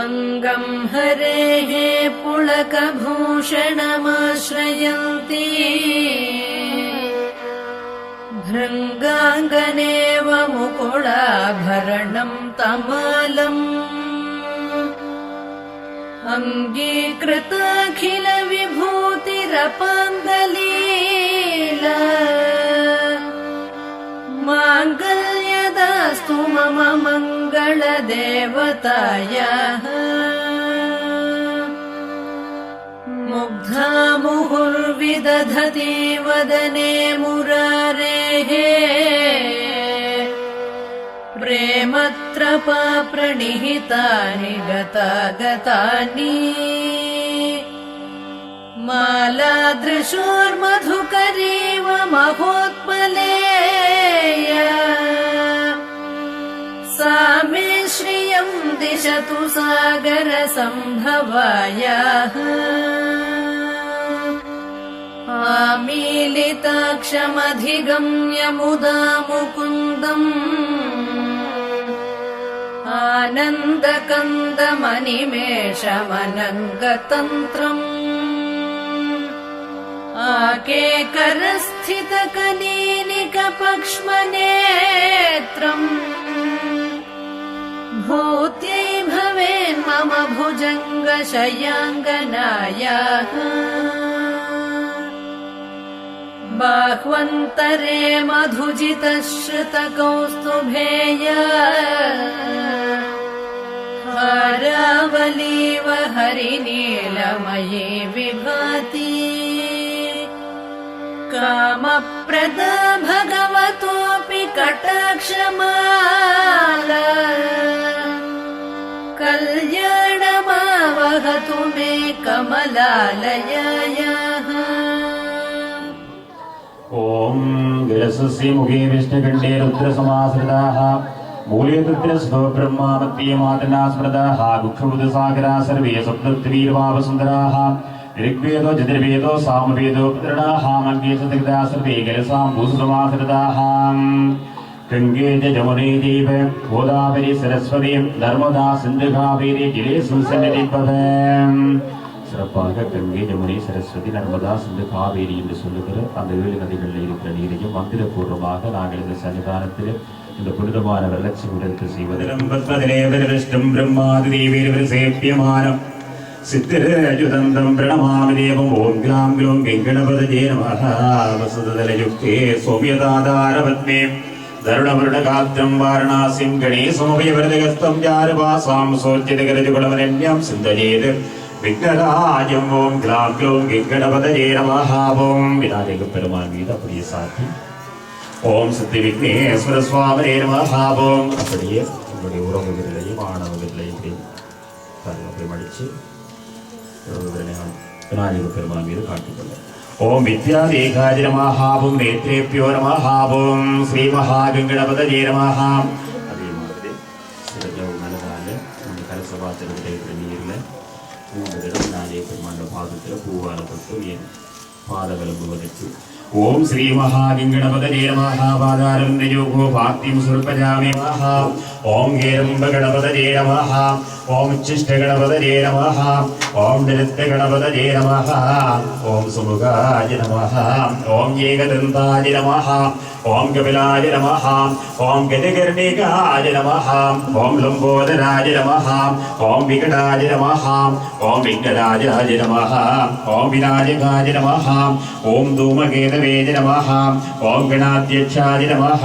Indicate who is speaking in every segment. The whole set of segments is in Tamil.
Speaker 1: अङ्गं हरेः पुलकभूषणमाश्रयन्ति भृङ्गाङ्गनेव मुकुलाभरणं तमालम् अङ्गीकृताखिलविभूतिरपान्दलीला माङ्गल्यदास्तु मम मङ्गलदेवतायाः मुग्धा मुहुर्विदधति वदने मुरारेः प्रेमत्रपा प्रणिहितानि गतागतानि मालादृशोर्मधुकरीव महोत्पलेया सा मे श्रियं दिशतु सागरसम्भवायाः आमीलिताक्षमधिगम्य मुदा मुकुन्दम् आनन्दकन्दमनिमेषमनङ्गतन्त्रम् आकेकरस्थितकनीनिकपक्ष्मनेत्रम् भूत्यै भवेन्मम भुजङ्गशयाङ्गनायाः बाह्वन्तरे मधुजितश्रुतकौस्तुभेया हारावलीव हरिनीलमये विभाति कामप्रदा भगवतोऽपि कटाक्षमाला कल्याणमावहतु मे कमलालयायाः।
Speaker 2: ओम गिरसस्य मुखे विष्णुकण्ठे रुद्रसमाश्रिताः मूले तत्रस्व ब्रह्मा मध्ये मातना स्मृताः गुक्षुबुधसागरा सर्वे सप्तत्वीर्वावसुन्दराः ऋग्वेदो यजुर्वेदो सामवेदो पुत्राः मन्ये सतगता सर्वे गिरसां भूसुसमाश्रिताः गंगे च जमुने चैव गोदावरी सरस्वती नर्मदा सिन्धु कावेरी जलेऽस्मिन् सन्निधिं சிறப்பாக கங்கை யமுனை சரஸ்வதி நர்மதா சிந்து காவேரி என்று சொல்லுகிற அந்த 7 நதிகளில் இருக்கிற நீரையும் மந்திரபூர்வமாக நாங்கள் இந்த சன்னிதானத்தில் இந்த புனிதமான வரலட்சுமி விடத்து செய்வதிலும் பிரம்மாதிதேவீரசேப்பியமானம் சித்திரஜுதந்தம் பிரணமாமி தேவம் ஓம் கிளாம் க்ளூம் வெங்கடபதஜே நமः வசுதலயுக்தே சௌமியதாதாரவத்மே தருணவருணகாத்திரம் வாரணாசிம் கணேசோபயவரதகஸ்தம் ஜாரவாசாம் சோச்சிதகரஜுகுணவரண்யம் சிந்தஜேத் விக்னராஜம் ஓம் கிளாம் க்ளூம் வெங்கடபதஜே நமः ஓம் விநாயக பெருமான் மீது அப்படியே சாத்தி ஓம் சித்தி விக்னேஸ்வர சுவாமியே நமः ஓம் அப்படியே உங்களுடைய உறவுகளிலையும் ஆணவங்களிலையும் அப்படி மடிச்சு விநாயக பெருமான் மீது காட்டிக்கொள்ள ஓம் வித்யாதேகாய நமः ஓம் நேத்ரேப்யோ நமः ஓம் ஸ்ரீ மகாகங்கணபதஜே நமः அதே மாதிரி சிறஜவு நல்லதால நம்ம கலசபாத்திரத்தில் இருக்கிற நீரில் 3 தடவை விநாயக பெருமான் பாதத்தில் பூவால தொட்டு என் பாதவலம்புவதற்கு ओम श्री महागणपतये नमः पादारं नियोगो भक्तिं सुरपजामि नमः ओम हेरंब गणपतये नमः ओम चिष्ट गणपतये नमः ओम नित्य गणपतये नमः ओम सुमुखाय नमः ओम एकदन्ताय नमः ओम कपिलाय नमः ओम गजकर्णिकाय नमः ओम लंबोदराय नमः ओम विकटाय नमः ओम विघ्नराजाय नमः ओम विनायकाय नमः ओम धूमकेतवे नमः ओम गणाध्यक्षाय नमः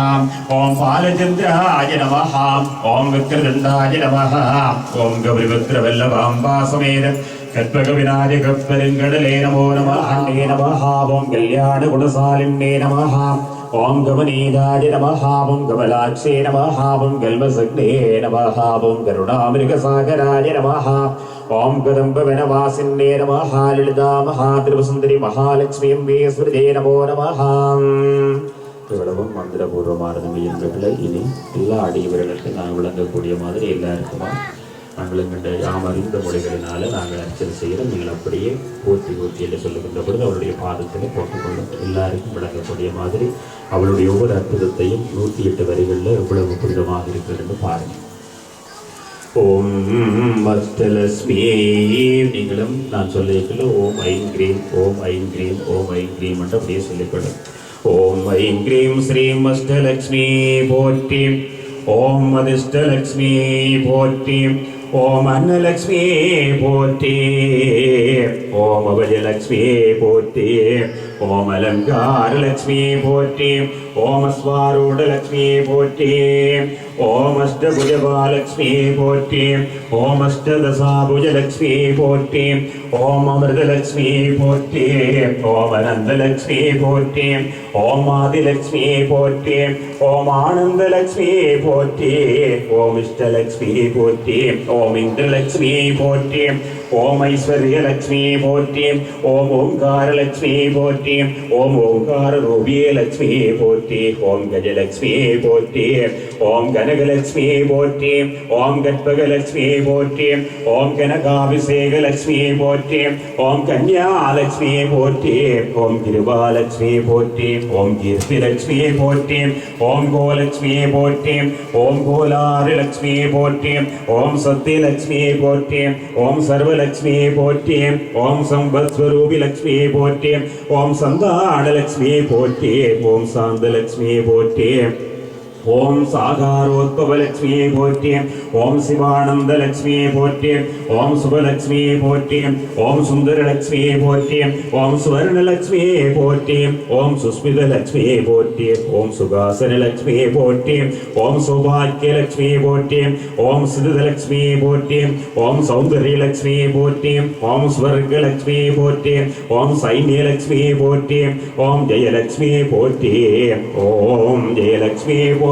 Speaker 2: ओम बालचन्द्राय नमः ओम वक्रतुण्डाय नमः ओम गौरीवक्त्रवल्लभाम्बा समेत कल्पकविनायकपरङ्गडले नमो नमः ओम कल्याणगुणशालिन्ये नमः ओम गमनीदाय नमः ओम कमलाक्षे नमः ओम कल्पसग्ने नमः ओम करुणामृगसागराय नमः ओम कदम्बवनवासिन्ये नमः ललिता महात्रिपुरसुन्दरी महालक्ष्मी अम्बेश्वरये नमो नमः இவ்வளவும் மந்திரபூர்வமானது என்பதில் இனி எல்லா அடியவர்களுக்கு நாங்கள் விளங்கக்கூடிய மாதிரி எல்லாருக்குமா நாங்கள் எங்களுடைய யாம் அறிந்த மொழிகளினால நாங்கள் அர்ச்சனை செய்கிறோம். நீங்கள் அப்படியே போற்றி போற்றி என்று சொல்லுகின்ற பொழுது அவருடைய பாதத்தில் போட்டுக்கொள்ளும் எல்லாருக்கும் விளங்கக்கூடிய மாதிரி அவளுடைய ஒவ்வொரு அற்புதத்தையும் 108 வரிகளில் எவ்வளவு புனிதமாக இருக்கிறது என்று பாருங்கள். ஓம் அஷ்டலட்சுமியே. நீங்களும் நான் சொல்லியிருக்கல ஓம் ஐம் கிரீம் ஓம் ஐம் கிரீம் ஓம் ஐம் கிரீம் என்று அப்படியே சொல்லிக்கொள்ளும். ஓம் ஐம் கிரீம் ஸ்ரீம் அஷ்டலட்சுமி போற்றி. ஓம் அதிஷ்டலட்சுமி போற்றி. ஓம் அன்னலட்சுமி போற்றி. ஓம் அபயலட்சுமி போற்றி. ஓம் அலங்காரலட்சுமி போற்றி. ஓம் அஸ்வாரூடலட்சுமி போற்றி. ஓம் அஷ்டபுஜபாலட்சுமி போற்றி. ஓம் அஷ்டதசாபுஜலட்சுமி போற்றி. ஓம் அமிர்தலட்சுமி போற்றி. ஓம் அனந்தலட்சுமி போற்றி. ஓம் ஆதிலட்சுமி போற்றி. ஓம் ஆனந்தலட்சுமி போற்றி. ஓம் இஷ்டலட்சுமி போற்றி. ஓம் இந்திரலட்சுமி போற்றி. ஓம் ஐஸ்வர்யலட்சுமி போற்றி. ஓம் ஓங்காரலட்சுமி போற்றி. ஓம் ஓங்கார ரூபியே லட்சுமி போற்றி. ஓம் கஜலட்சுமி போற்றி. ஓம் கனகலட்சுமி போற்றி. ஓம் கற்பகலட்சுமி போற்றி. ஓம் கனகாபிஷேகலட்சுமி போற்றி. ஓம் கன்யாலட்சுமி போற்றி. ஓம் கிருபாலட்சுமி போற்றி. ஓம் கீர்த்திலட்சுமி போற்றி. ஓம் கோலட்சுமி போற்றி. ஓம் கோலாரலட்சுமி போற்றி. ஓம் சத்தியலட்சுமி போற்றி. ஓம் சர்வலட்சுமி போற்றி. ஓம் சம்பத்ஸ்வரூபி லட்சுமி போற்றி. ஓம் சந்தானலட்சுமி போற்றி. ஓம் சாந்தலட்சுமி போற்றி. ஓம் சாகாரோத்பவலட்சுமி போற்றி. ஓம் சிவானந்தலட்சுமி போற்றி. ஓம் சுபலட்சுமி போற்றி. ஓம் சுந்தரலட்சுமி போற்றி. ஓம் சுவர்ணலட்சுமி போற்றி. ஓம் சுஸ்மிதலட்சுமி போற்றி. ஓம் சுகாசனலட்சுமி போற்றி. ஓம் சௌபாக்கியலட்சுமி போற்றி. ஓம் சிதலட்சுமி போற்றி. ஓம் சௌந்தர்யலட்சுமி போற்றி. ஓம் ஸ்வர்கலட்சுமி போற்றி. ஓம் சைன்யலட்சுமி போற்றி. ஓம் ஜெயலட்சுமி போற்றி. ஓம் ஜெயலட்சுமி போற்றி.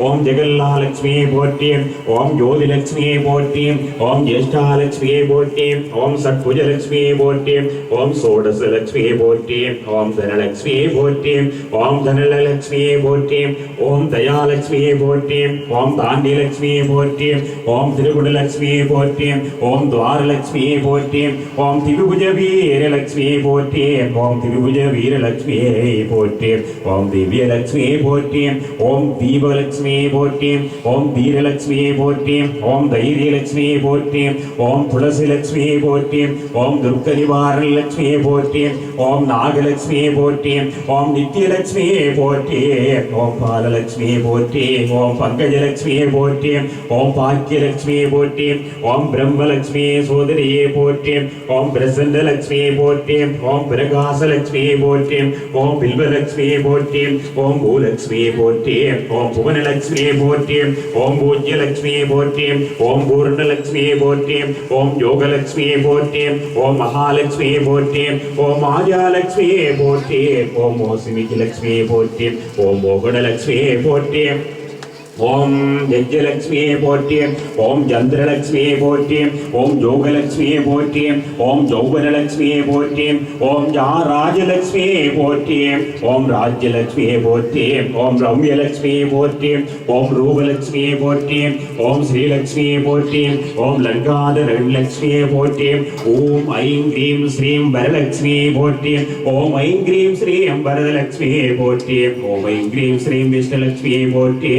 Speaker 2: ஓம் ஜெகல்லாலட்சுமி போற்றி. ஓம் ஜோதிலட்சுமி போற்றி. ஓம் ஜேஷ்டாலட்சுமி போற்றி. ஓம் சத்புஜலட்சுமி போற்றி. ஓம் சோடசலட்சுமி போற்றி. ஓம் தனலட்சுமி போற்றி. ஓம் தனலட்சுமி போற்றி. ஓம் தயாலட்சுமி போற்றி. ஓம் தாண்டியலட்சுமி போற்றி. ஓம் திருகுடலட்சுமி போற்றி. ஓம் துவாரலட்சுமி போற்றி. ஓம் திரிபுஜ வீரலட்சுமி போற்றி. ஓம் திரிபுஜ வீரலட்சுமி போற்றி. ஓம் திவ்யலட்சுமி போற்றி. ஓம் தீபலட்சுமி போற்றி. ஓம் வீரலட்சுமி போற்றி. ஓம் தைரியலட்சுமி போற்றி. ஓம் துளசிலட்சுமி போற்றி. ஓம் துர்க்க நிவாரண லட்சுமி போற்றி. ஓம் நாகலட்சுமி போற்றி. ஓம் நித்யலட்சுமி போற்றி. ஓம் பாலலட்சுமி போற்றி. ஓம் பங்கஜலட்சுமி போற்றி. ஓம் பாக்கியலட்சுமி போற்றி. ஓம் பிரம்மலட்சுமி சோதரியே போற்றி. ஓம் பிரசன்னலட்சுமி போற்றி. ஓம் பிரகாசலட்சுமி போற்றி. ஓம் பில்வலட்சுமி போற்றி. ஓம் பூலட்சுமி போற்றி. ஓம் புவனலட்சுமி போற்றி. ஓம் பூஜ்யலட்சுமி போற்றி. ஓம் பூர்ணலட்சுமி போற்றி. ஓம் யோகலட்சுமி போற்றி. ஓம் மகாலட்சுமி போற்றி. ஓம் ஆயாலட்சுமி போற்றி. ஓம் மோசிமிகலட்சுமி போற்றி. ஓம் மோகனலட்சுமி போற்றி. ஓம் யஜ்யலட்சுமி போற்றி. ஓம் சந்திரலட்சுமி போற்றி. ஓம் யோகலட்சுமி போற்றி. ஓம் ஜௌவனலட்சுமி போற்றி. ஓம் ராஜலட்சுமி போற்றி. ஓம் ராஜ்யலட்சுமி போற்றி. ஓம் ரம்யலட்சுமி போற்றி. ஓம் ரூபலட்சுமி போற்றி. ஓம் ஸ்ரீலட்சுமி போற்றி. ஓம் லங்காதரலட்சுமி போற்றி. ஓம் ஐம் கிரீம் ஸ்ரீம் வரலட்சுமி போற்றி. ஓம் ஐம் கிரீம் ஸ்ரீம் வரதலட்சுமி போற்றி. ஓம் ஐம் கிரீம் ஸ்ரீம் விஷ்ணுலட்சுமி போற்றி.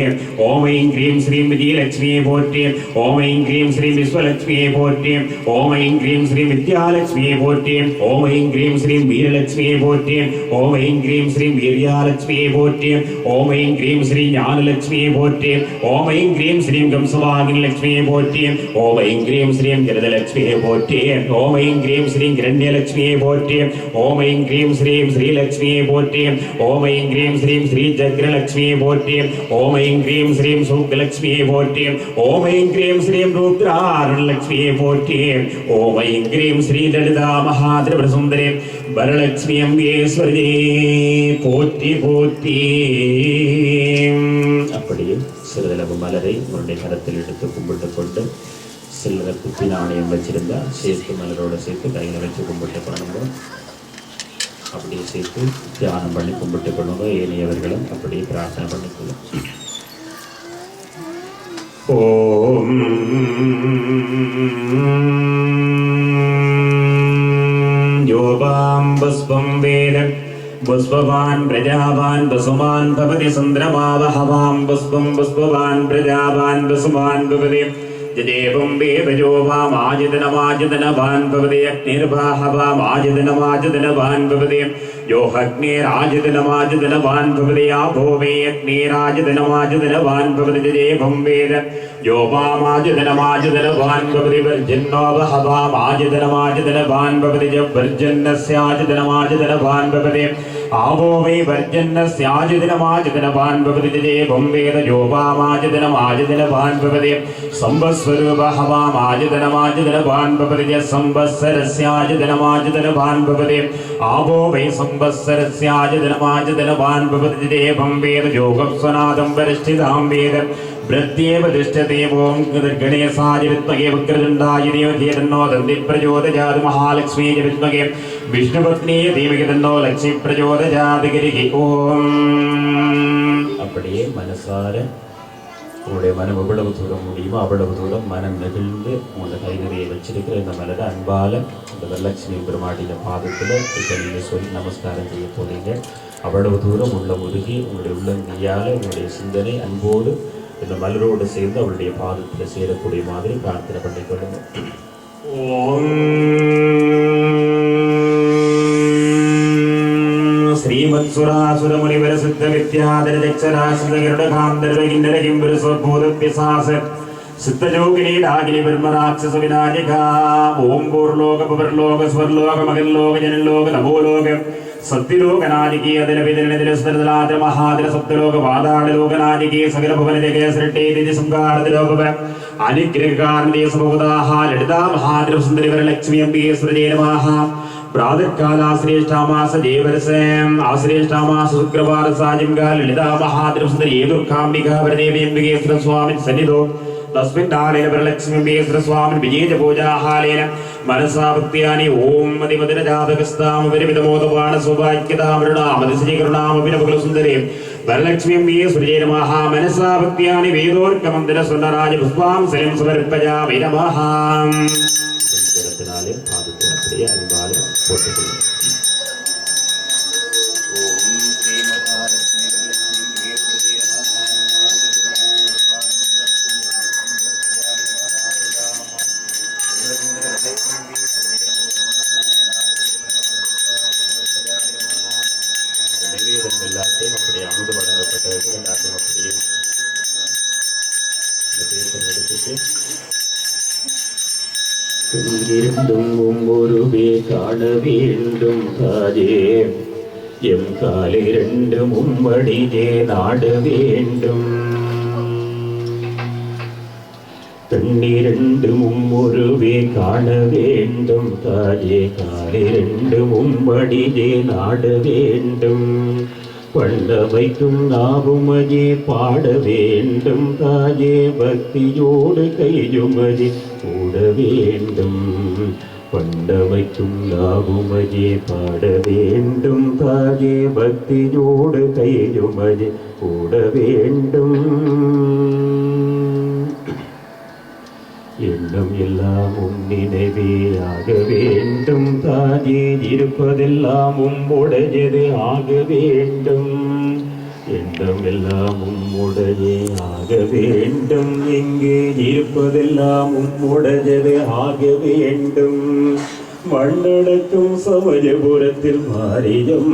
Speaker 2: ஓம் ஐம் கிரீம் ஸ்ரீம் விஜயலட்சுமி போற்றி. ஓம் ஐம் கிரீம் ஸ்ரீம் விஸ்வலட்சுமி போற்றி. ஓம் ஐம் கிரீம் ஸ்ரீம் வித்யாலட்சுமி போற்றி. ஓம் ஐம் கிரீம் ஸ்ரீம் வீரலட்சுமி போற்றி. ஓம் ஐம் கிரீம் ஸ்ரீம் வீர்யாலட்சுமி போற்றி. ஓம் ஐம் கிரீம் ஸ்ரீ ஞானலட்சுமி போற்றி. ஓம் ஐம் கிரீம் ஸ்ரீம் கம்சவாகினி லட்சுமி போற்றி. ஓம் ஐம் கிரீம் ஸ்ரீம் கிரதலட்சுமி போற்றி. ஓம் ஐம் கிரீம் ஸ்ரீம் கிரண்யலட்சுமி போற்றி. ஓம் ஐம் கிரீம் ஸ்ரீம் ஸ்ரீலட்சுமி போற்றி. ஓம் ஐம் கிரீம் ஸ்ரீம் ஸ்ரீ ஜக்ரலட்சுமி போற்றி. ஓம் ஐம் கிரீம் ஸ்ரீம் சூக்லட்சுமி போற்றி. ஓம் ஐம் கிரீம் ஸ்ரீம் ருத்ராரணலட்சுமி போற்றி. ஓம் ஐம் கிரீம் ஸ்ரீ லலிதா மகாதிரிபுர சுந்தரி வரலட்சுமி அம்பேஸ்வரி போற்றி போற்றி. அப்படியே சிறிதளவு மலரை உன்னுடைய கரத்தில் எடுத்து கும்பிட்டு கொண்டு சில்லறை குப்பி நாணயம் வச்சிருந்தா சேர்த்து மலரோட சேர்த்து கையில் வச்சு கும்பிட்டு பண்ணுங்க. அப்படியே சேர்த்து தியானம் பண்ணி கும்பிட்டு கொள்ளுங்க. ஏனையவர்களும் அப்படியே பிரார்த்தனை பண்ணிக்கொள்ளும். ஓம் யோபாம் புஷ்பம் வேத புஷ்பவான் பிரஜாவான் வசுமான் பவதி சந்திரமாவஹவாம் புஷ்பம் புஷ்பவான் பிரஜாவான் வசுமான் பவதி जदेवं वेदजो वामाजिदनमाजिदनवान् भवति अग्निर्वाहवामाजिदनमाजिदनवान् भवति यो अग्निराजिदनमाजिदनवान् भवति आपो वे अग्निराजिदनमाजिदनवान् भवति जदेवं वेद यो वामाजिदनमाजिदनवान् भवति वर्जन्नो वहवामाजिदनमाजिदनवान् भवति जब वर्जन्नस्याजिदनमाजिदनवान् भवति आवो वै वर्जन्नस्याजिदनमाजिदनवान् भवति जदेवं वेद यो वामाजिदनमाजिदनवान् भवति संवत्सरवहवामाजिदनमाजिदनवान् भवति च संवत्सरस्याजिदनमाजिदनवान् भवति आवो वै संवत्सरस्याजिदनमाजिदनवान् भवति जदेवं वेद योगस्वनादं वरिष्ठितां वेद प्रत्येव दृष्टते ओं गणेशाय विद्महे वक्रतुण्डाय धीमहि तन्नो दन्तिः प्रचोदयात् महालक्ष्मीय विद्महे विष्णुपत्नीय धीमहि तन्नो लक्ष्मी प्रचोदयात् गिरिः ओम அப்படியே மனசார உங்களுடைய மனம் எவ்வளவு தூரம் முடியுமோ அவ்வளவு தூரம் மனம் நெகிழ்ந்து உங்களோட கை நிறைய வச்சிருக்கிற இந்த மலரை அன்பால இந்த வரலட்சுமி பெருமாட்டிய பாதத்தில் இப்போ நீங்கள் சொல்லி நமஸ்காரம் செய்ய போறீங்க. அவ்வளவு தூரம் உள்ள உருகி உங்களுடைய உள்ளங்கையால் உங்களுடைய சிந்தனை அன்போடு இந்த மலரோடு சேர்ந்து அவருடைய பாதத்தில் சேரக்கூடிய மாதிரி பிரார்த்தனை பண்ணிக்கொள்ளுங்க. ஓம் श्रीमत् सुरासुर मुनिवर सिद्ध विद्याधर दक्षरासुर गरुडकांधर किन्नर किंबर स्वभूत पिशाच सिद्ध जोगिनी डागिनी ब्रह्म राक्षस विनायका ओम भूर्लोक भुवर्लोक स्वर्लोक मगल्लोक जनलोक नभोलोक सत्यलोक नादिकी अदल विदल निदल सुदलाद्र महाद्र सप्तलोक वादाड़ लोक नादिकी सगल भुवन जगह सृष्टि निधि संगार दिलोक अनिग्रहकारणे समबुधाः ललिता महाद्र सुंदरी वरलक्ष्मी अंबिके सुरजे नमः. प्रातःकालाश्रेष्ठामास देवर्षं आश्रेष्ठामास शुक्रवारसाजिंगा ललिता महाद्रवसुंदरी दुर्गांबिका वरदेवींबिके स्वामिन् सन्निधौ तस्मिन् कालेन वरलक्ष्मींबिके स्वामिन् विजय पूजाहालेन मनसा भक्त्यानि ओम मदिमदिनजातकस्ताम विरविदमोदवाण सौभाग्यदामृणामदिशकरुणामभिनवकुलसुन्दरी वरलक्ष्मींबिके सुरजे नमः. मनसा भक्त्यानि वेदोर्कमन्दिर सुन्दराज पुष्पां सलिं समर्पयामि नमः. அப்படியே அன்பால போட்டுக்கொள்ளும். நிவேதம் எல்லாத்தையும் அப்படியே அமுது வழங்கப்பட்டது எல்லாத்தையும் அப்படியே இந்த பேப்பர் எடுத்துட்டு கண்ணிருந்தும் ஒவ்வொருவே காண வேண்டும் தாஜே எம் காலிரண்டும் உம்மடியே நாட வேண்டும். கண்ணிரண்டும் ஒவ்வொருவே காண வேண்டும் தாஜே காலிரண்டும் உம்மடியே நாட வேண்டும். பண்டவைக்கும் நாவுமதி பாட வேண்டும் தாஜே பக்தியோடு கையுமதி கூட வேண்டும். பண்டவைக்கும் நாவுமதி பாட வேண்டும் தாஜே பக்தியோடு கையுமதி கூட வேண்டும். எண்ணம் எல்லாம் உன் நினைவே ஆக வேண்டும் தாஜே இருப்பதெல்லாம் உம்முடையது ஆக வேண்டும். எண்ணம் எல்லாம் உம்முடையே ஆக வேண்டும் இங்கே இருப்பதெல்லாம் உம்முடையது ஆக வேண்டும். மண்ணடக்கும் சமயபுரத்தில் மாரியம்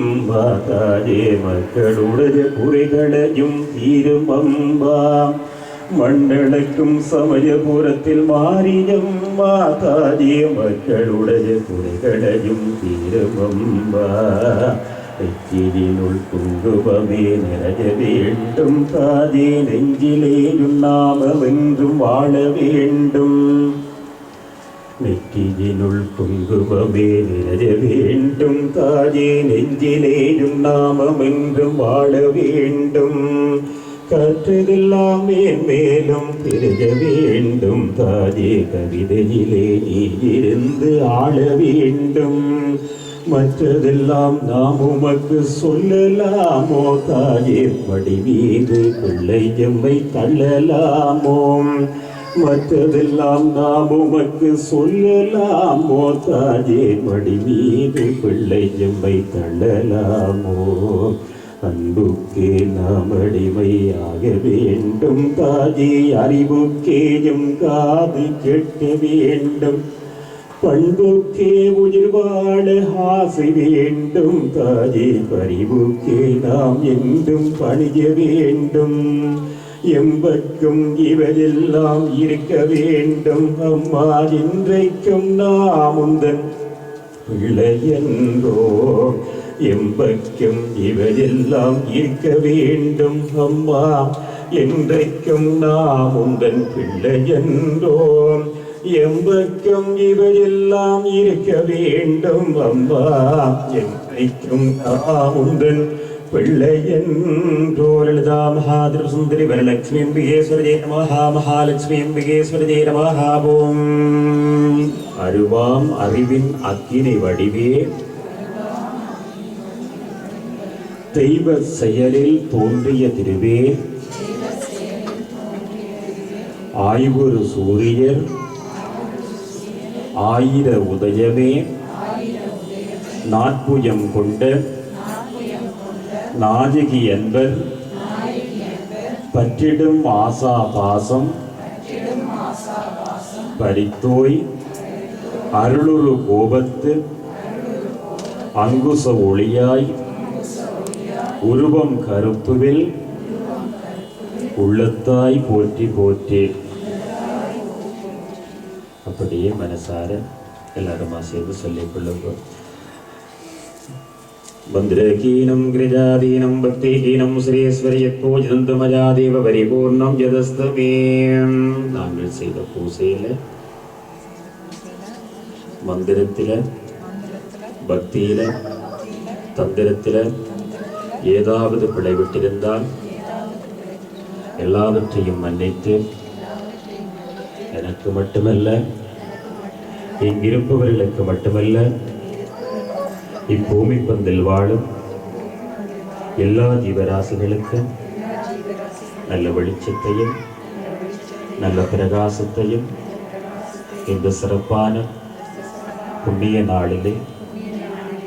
Speaker 2: தாஜே மக்களுடைய குறைகளையும் தீரும் அம்பா. மண்ணடக்கும் சமயபுரத்தில் மாரியம் தாஜே மக்களுடைய குறைகளையும் தீரும் அம்பா. நெற்றியினுள் குங்குமமே நிறைய வேண்டும் தாஜே நெஞ்சிலேயும் நாமென்றும் வாழ வேண்டும். நெற்றியினுள் குங்குமமே நிறைய வேண்டும் தாஜே நெஞ்சிலேயும் நாமென்றும் வாழ வேண்டும். கற்றதெல்லாம் மேலும் பெருக வேண்டும் தாஜே கவிதையிலே நீ இருந்து ஆள வேண்டும். மற்றதெல்லாம் நாம் உமக்கு சொல்லலாமோ தாயே மடி மீது பிள்ளை எம்மை தள்ளலாமோ. மற்றதெல்லாம் நாம் உமக்கு சொல்லலாமோ தாயே மடி மீது பிள்ளை எம்மை தள்ளலாமோ.
Speaker 3: அன்புக்கே நாம் அடிமையாக வேண்டும் தாஜி, அறிவுக்கேயும் காது கேட்க வேண்டும், பண்புக்கே உயிர் வாழ ஆசை வேண்டும் தாஜி, பரிவுக்கே நாம் என்றும் பணிய வேண்டும், எம்பக்கும் இவையெல்லாம் இருக்க வேண்டும் அம்மா, இன்றைக்கும் நாம் உந்தன் பிள்ளை என்றோ, எம்பக்கும் இவையெல்லாம் இருக்க வேண்டும் அம்மா, என்றைக்கும் நாம் உந்தன் பிள்ளை என்றோம், எம்பக்கும் இவையெல்லாம் இருக்க வேண்டும் அம்மா, என்றைக்கும் நாம் உந்தன் பிள்ளை என்றோ. லலிதா மகாதிர சுந்தரி வரலட்சுமி அம்பிகேஸ்வரஜே நமஹ, மகாலட்சுமி அம்பிகேஸ்வரஜே நமஹ. ஓம் அருவாம் அறிவின் அக்கினி வடிவே, தெய்வ செயலில் தோன்றிய திருவே, ஆய்வுறு சூரியர் ஆயிர உதயமே, நாற்புயம் கொண்ட நாயகி என்பர், பற்றிடும் ஆசா பாசம் பரித்தோய், அருளுரு கோபத்து அங்குச ஒளியாய், உருவம் கருப்புவில் உள்ளத்தாய் போற்றி போற்றி. அப்படியே மனசார எல்லாருமா சேர்ந்து சொல்லிக் கொள்ளுங்க. பந்திரகீனம் கிரிஜாதீனம் பக்திஹீனம் ஸ்ரீஸ்வரியத்பூஜிதந்தமஜாதேவ பரிபூர்ணம் யதஸ்தமே. நாங்கள் செய்த பூசையில, மந்திரத்தில, பக்தியில, தந்திரத்தில ஏதாவது பிழைவிட்டிருந்தால் எல்லாவற்றையும் மன்னித்து, எனக்கு மட்டுமல்ல, இங்கிருப்பவர்களுக்கு மட்டுமல்ல, இப்பூமி பந்தில் வாழும் எல்லா ஜீவராசிகளுக்கு நல்ல வெளிச்சத்தையும் நல்ல பிரகாசத்தையும் இந்த சிறப்பான புண்ணிய நாளிலே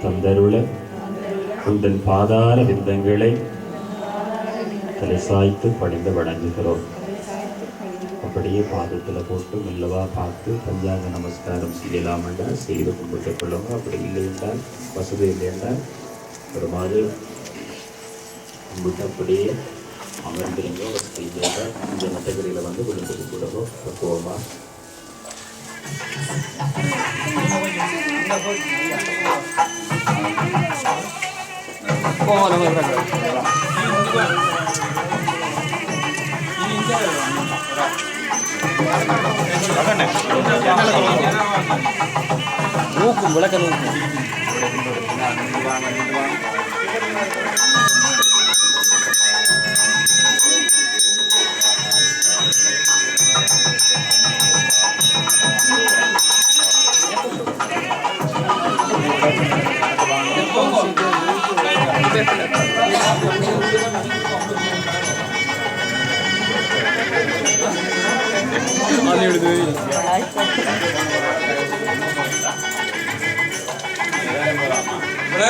Speaker 3: தந்தருள உந்தன் பாதார விந்தங்களை தலை சாய்த்து பணிந்து வணங்குகிறோம். அப்படியே பாதத்தில் போட்டு மெல்லவா பார்த்து பஞ்சாங்க நமஸ்காரம் செய்யலாம் என்றால் செய்து கும்பிட்டுக் கொள்ளுங்க. அப்படி இல்லை என்றால், வசதி இல்லை என்றால் ஒரு மாதிரி கும்பிட்டு அப்படியே அமர்ந்திருங்க. வசதி இல்லை என்றால் இந்த நட்டகரியில் வந்து விழுந்துட்டு கூடவோ தத்துவமா
Speaker 4: நோக்கும் விளக்க நோக்கும்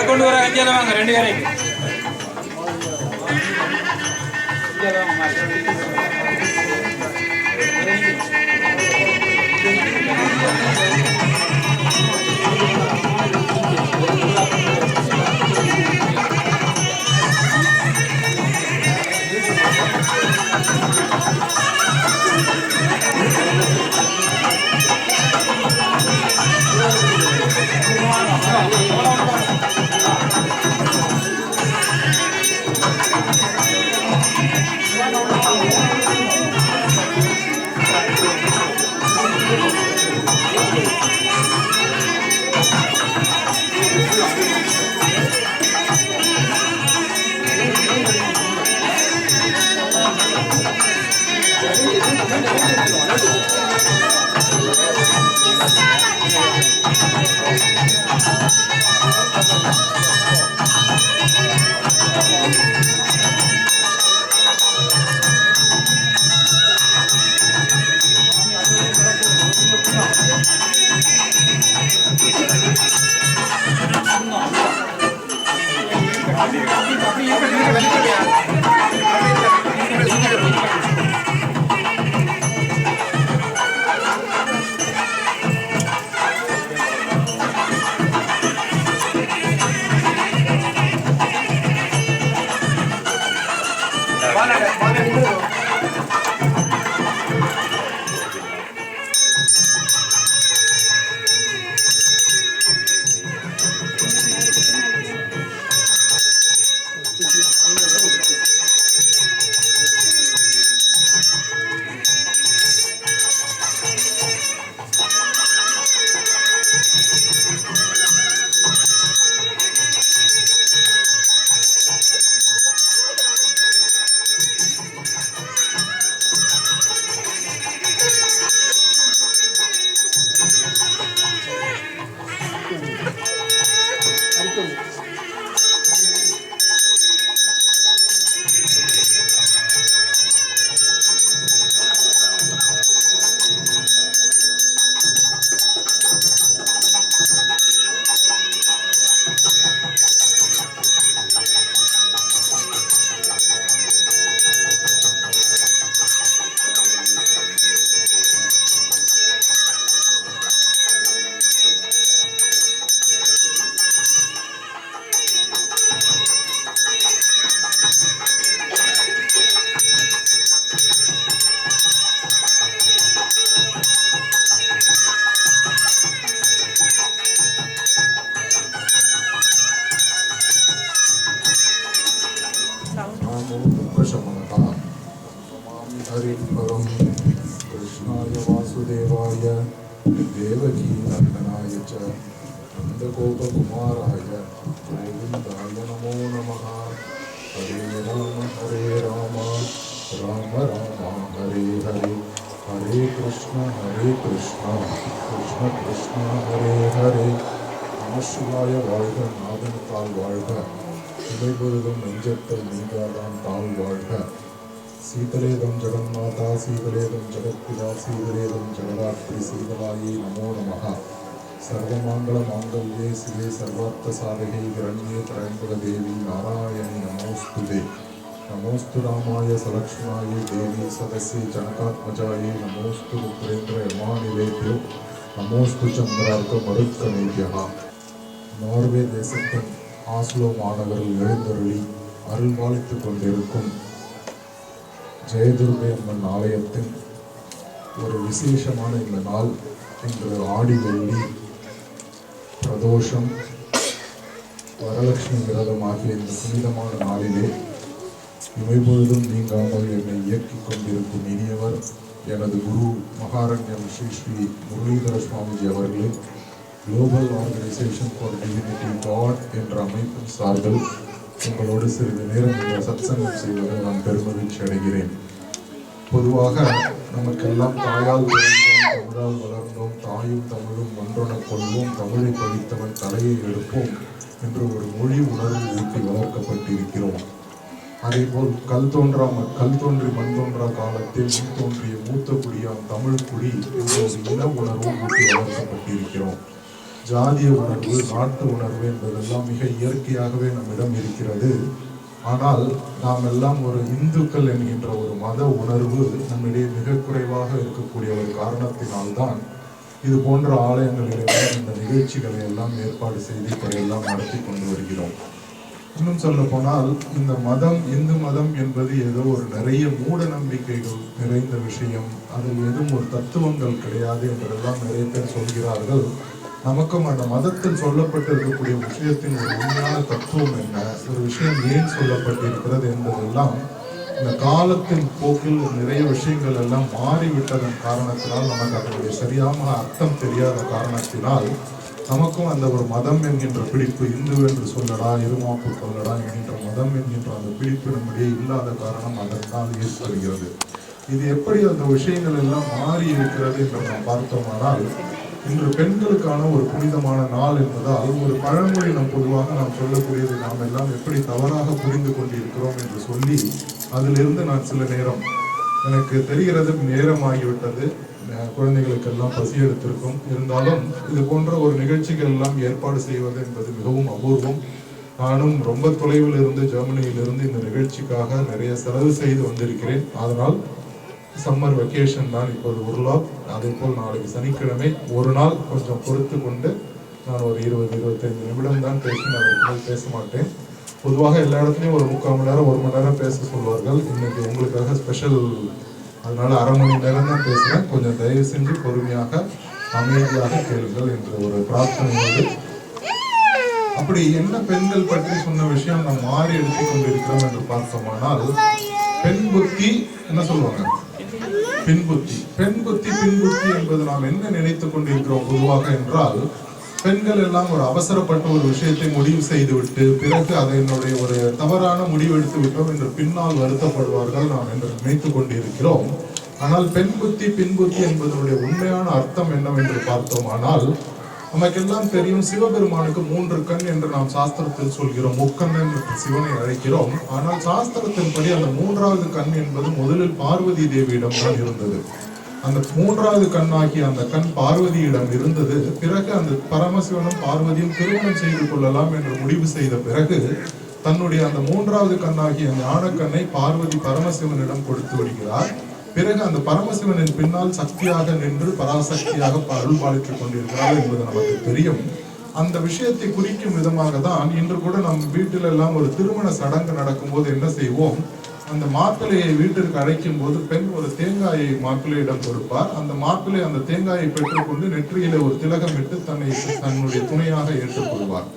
Speaker 4: கொண்டு வர அஞ்சால வாங்க, 2 கரைக்கு
Speaker 1: Thank you.
Speaker 5: देवकी नंदनाय च नंदगोपकुमाराय गोविन्दाय नमो नमः। हरे राम राम राम हरे हरे हरे कृष्ण कृष्ण कृष्ण हरे हरे। நமசிவாய வாழ்க நாதன் தாழ் வாழ்க இமைபொழுதும் நெஞ்சத்தல் நீங்காதான் தாழ் வாழ்க। சீதலேதம் ஜெகன்மாதா சீதலேதம் ஜெகத்பிதா சீதலேதம் ஜெகதாத்ரி சீதலாயை நமோ நமः। சர்வமங்கல மாங்கல்யே சிவே சர்வார்த்த சாதகை கிரண்யே திரயம்பக தேவி நாராயணி நமோஸ்துதே। நமோஸ்து ராமாய சலக்ஷ்மணாய தேவி சதஸ்ய ஜனகாத்மஜாயை நமோஸ்து ருத்ரேந்திர யமானிலேபியோ நமோஸ்து சந்திரார்க்க மருத்கணேபியா। நார்வே தேசத்தின் ஆஸ்லோ மாநகரில் எழுந்தருளி அருள்பாலித்துக் கொண்டிருக்கும் ஜெயதுர்கை அம்மன் ஆலயத்தின் ஒரு விசேஷமான இந்த நாள் இன்று ஆடி வெள்ளி பிரதோஷம் வரலட்சுமி விரதம் ஆகிய இந்த புனிதமான நாளிலே இமைப்பொழுதும் நீங்காமல் என்னை இயக்கிக் கொண்டிருக்கும் இனியவர் எனது குரு மகாரண்யம் ஸ்ரீ ஸ்ரீ முரளிதர சுவாமிஜி அவர்களே global organization for divinity God என்ற அமைப்பின் சார்பில் உங்களோடு சிறிது நேரம் இந்த சத்சங்கம் செய்வதில் நான் பெருமகிழ்ச்சி அடைகிறேன்। பொதுவாக நமக்கெல்லாம் தாயால் பிறந்தோம் தமிழால் வளர்ந்தோம் தாயும் தமிழும் ஒன்றெனக் கொள்வோம் தமிழை படித்தவன் தலையை எடுப்போம் என்று ஒரு மொழி உணர்வு ஊட்டி வளர்க்கப்பட்டிருக்கிறோம்। அதேபோல் கல் தோன்றி மண் தோன்றா காலத்தில் முன் தோன்றிய மூத்த குடியாம் தமிழ் குடி என்ற ஒரு இன உணர்வு ஊட்டி வளர்க்கப்பட்டிருக்கிறோம்। ஜாதிய உணர்வு நாட்டு உணர்வு என்பதெல்லாம் மிக இயற்கையாகவே நம்மிடம் இருக்கிறது। ஆனால் நாம் எல்லாம் ஒரு இந்துக்கள் என்கின்ற ஒரு மத உணர்வு நம்மிடையே மிக குறைவாக இருக்கக்கூடிய ஒரு காரணத்தினால்தான் இது போன்ற ஆலயங்களிலெல்லாம் இந்த நிகழ்ச்சிகளை எல்லாம் ஏற்பாடு செய்து இப்படியெல்லாம் நடத்தி கொண்டு வருகிறோம்। இன்னும் சொல்ல போனால் இந்த மதம் இந்து மதம் என்பது ஏதோ ஒரு நிறைய மூட நம்பிக்கைகள் நிறைந்த விஷயம், அதில் எதுவும் ஒரு தத்துவங்கள் கிடையாது என்றெல்லாம் நிறைய பேர் சொல்கிறார்கள்। நமக்கும் அந்த மதத்தில் சொல்லப்பட்டிருக்கக்கூடிய விஷயத்தின் ஒரு உண்மையான தத்துவம் என்ன, ஒரு விஷயம் ஏன் சொல்லப்பட்டிருக்கிறது என்பதெல்லாம் இந்த காலத்தின் போக்கில் நிறைய விஷயங்கள் எல்லாம் மாறிவிட்டதன் காரணத்தினால் நமக்கு அதனுடைய சரியான அர்த்தம் தெரியாத காரணத்தினால் நமக்கும் அந்த ஒரு மதம் என்கின்ற பிடிப்பு, இந்து என்று சொல்லடா இருமாப்பு கொள்ளடா என்கின்ற மதம் என்கின்ற அந்த பிடிப்பு நம்முடைய இல்லாத காரணம் அதற்கால் ஏற்படுகிறது। இது எப்படி அந்த விஷயங்கள் எல்லாம் மாறி இருக்கிறது என்று நாம் பார்த்தோமானால் இன்று பெண்களுக்கான ஒரு புனிதமான நாள் என்பதால் ஒரு பழமொழி பொதுவாக நாம் சொல்லக்கூடியது நாம் எல்லாம் எப்படி தவறாக புரிந்து கொண்டிருக்கிறோம் என்று சொல்லி அதிலிருந்து நான் சில நேரம் எனக்கு தெரிகிறது நேரமாகிவிட்டது, குழந்தைகளுக்கெல்லாம் பசி எடுத்திருக்கும், இருந்தாலும் இது போன்ற ஒரு நிகழ்ச்சிகள் எல்லாம் ஏற்பாடு செய்வது என்பது மிகவும் அபூர்வம்। நானும் ரொம்ப தொலைவில் இருந்து ஜெர்மனியிலிருந்து இந்த நிகழ்ச்சிக்காக நிறைய செலவு செய்து வந்திருக்கிறேன்। அதனால் சம்மர் வெக்கேஷன் தான் இப்போது உருளாப், அதே போல் நாளைக்கு சனிக்கிழமை ஒரு நாள் கொஞ்சம் பொறுத்து கொண்டு நான் ஒரு 20-25 நிமிடம் தான் பேசினேன், அதற்கு மேல் பேச மாட்டேன்। பொதுவாக எல்லா இடத்துலையும் ஒரு 3/4 மணி நேரம் 1 மணி நேரம் பேச சொல்வார்கள், இன்னைக்கு உங்களுக்காக ஸ்பெஷல், அதனால அரை மணி நேரம் தான் பேசுகிறேன், கொஞ்சம் தயவு செஞ்சு பொறுமையாக அமைதியாக கேளுங்கள் என்ற ஒரு பிரார்த்தனையோடு। அப்படி என்ன பெண்கள் பற்றி சொன்ன விஷயம் நாம் மாறி எடுத்துக் கொண்டிருக்கிறோம் என்று பார்த்தோமானால் பெண் புத்தி என்ன சொல்லுவாங்க, பின்புத்தி, பெண் புத்தி பின்புத்தி என்பது நாம் என்ன நினைத்துக் கொண்டிருக்கிறோம் பொதுவாக என்றால் பெண்கள் எல்லாம் ஒரு அவசரப்பட்ட ஒரு விஷயத்தை முடிவு செய்துவிட்டு பிறகு அதை என்னுடைய ஒரு தவறான முடிவு எடுத்து விட்டோம் என்று பின்னால் வருத்தப்படுவார்கள் நாம் என்று நினைத்துக் கொண்டிருக்கிறோம்। ஆனால் பெண் புத்தி பின்புத்தி என்பதனுடைய உண்மையான அர்த்தம் என்னவென்று பார்த்தோமானால் நமக்கெல்லாம் தெரியும், சிவபெருமானுக்கு 3 கண் என்று நாம் சாஸ்திரத்தில் சொல்கிறோம், முக்கண்ணன் என்று சிவனை அழைக்கிறோம்। ஆனால் சாஸ்திரத்தின்படி அந்த 3வது கண் என்பது முதலில் பார்வதி தேவியிடம் தான் இருந்தது। அந்த 3வது கண்ணாகிய அந்த கண் பார்வதியிடம் இருந்தது। பிறகு அந்த பரமசிவனும் பார்வதியும் திருமணம் செய்து கொள்ளலாம் என்று முடிவு செய்த பிறகு தன்னுடைய அந்த 3வது கண்ணாகிய ஞானக்கண்ணை பார்வதி பரமசிவனிடம் கொடுத்து விடுகிறார்। பிறகு அந்த பரமசிவனின் பின்னால் சக்தியாக நின்று பராசக்தியாக அருள் பாலித்துக் கொண்டிருக்கிறார் என்பது நமக்கு தெரியும்। அந்த விஷயத்தை குறிக்கும் விதமாக தான் இன்று கூட நம் வீட்டில் எல்லாம் ஒரு திருமண சடங்கு நடக்கும் போது என்ன செய்வோம், அந்த மாப்பிள்ளையை வீட்டிற்கு அழைக்கும் போது பெண் ஒரு தேங்காயை மாப்பிள்ளையிடம் கொடுப்பார்। அந்த மாப்பிள்ளை அந்த தேங்காயை பெற்றுக்கொண்டு நெற்றியில ஒரு திலகம் இட்டு தன்னுடைய துணையாக ஏற்றுக்கொள்வார்।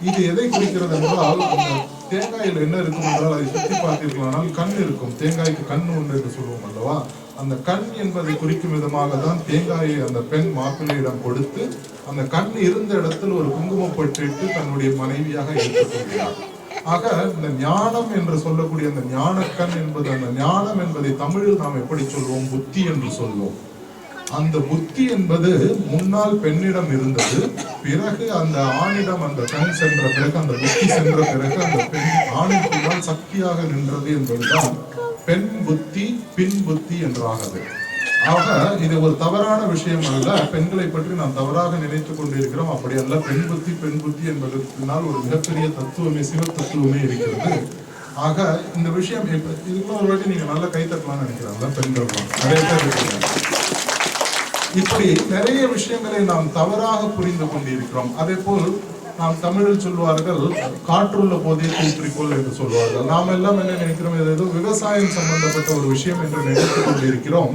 Speaker 5: இது எதை குறிக்கிறது என்றால் அந்த தேங்காயில் என்ன இருக்கும் என்றால் அதை சுற்றி பார்த்தீர்களானால் கண் இருக்கும், தேங்காய்க்கு கண் ஒன்று என்று சொல்லுவோம் அல்லவா, அந்த கண் என்பதை குறிக்கும் விதமாக தான் தேங்காயை அந்த பெண் மாப்பிள்ளையிடம் கொடுத்து அந்த கண் இருந்த இடத்தில் ஒரு குங்குமம் பற்றிட்டு தன்னுடைய மனைவியாக ஏற்றுக்கொள்கிறார். ஆக இந்த ஞானம் என்று சொல்லக்கூடிய அந்த ஞானக்கண் என்பது, அந்த ஞானம் என்பதை தமிழில் நாம் எப்படி சொல்வோம்? புத்தி என்று சொல்வோம். அந்த புத்தி என்பது முன்னால் பெண்ணிடம் இருந்தது, பிறகு அந்த ஆணிடம் அந்த கண் சென்ற பிறகு, அந்த புத்தி சென்ற பிறகு அந்த பெண் ஆணிற்குள்ளால் சக்தியாக நின்றது என்பதுதான் பெண் புத்தி பின் புத்தி என்றாகது. ஆக இது ஒரு தவறான விஷயம் அல்ல. பெண்களை பற்றி நாம் தவறாக நினைத்துக் கொண்டிருக்கிறோம். அப்படி அல்ல. பெண் புத்தி என்பதற்குனால் ஒரு மிகப்பெரிய தத்துவமே, சிவ தத்துவமே இருக்கிறது. ஆக இந்த விஷயம் இதுக்குள்ள ஒரு வாட்டி நீங்க நல்லா கைத்தட்டலாம்னு நினைக்கிறாங்க பெண்கள் நிறைய பேர் இருக்கிறாங்க. இப்படி நிறைய விஷயங்களை நாம் தவறாக புரிந்து கொண்டிருக்கிறோம். அதே போல் நாம் தமிழில் சொல்வார்கள், காற்றுள்ள போதே தூற்றிக்கொள் என்று சொல்வார்கள். நாம் எல்லாம் என்ன நினைக்கிறோம்? ஏதோ விவசாயம் சம்பந்தப்பட்ட ஒரு விஷயம் என்று நினைத்துக் கொண்டிருக்கிறோம்.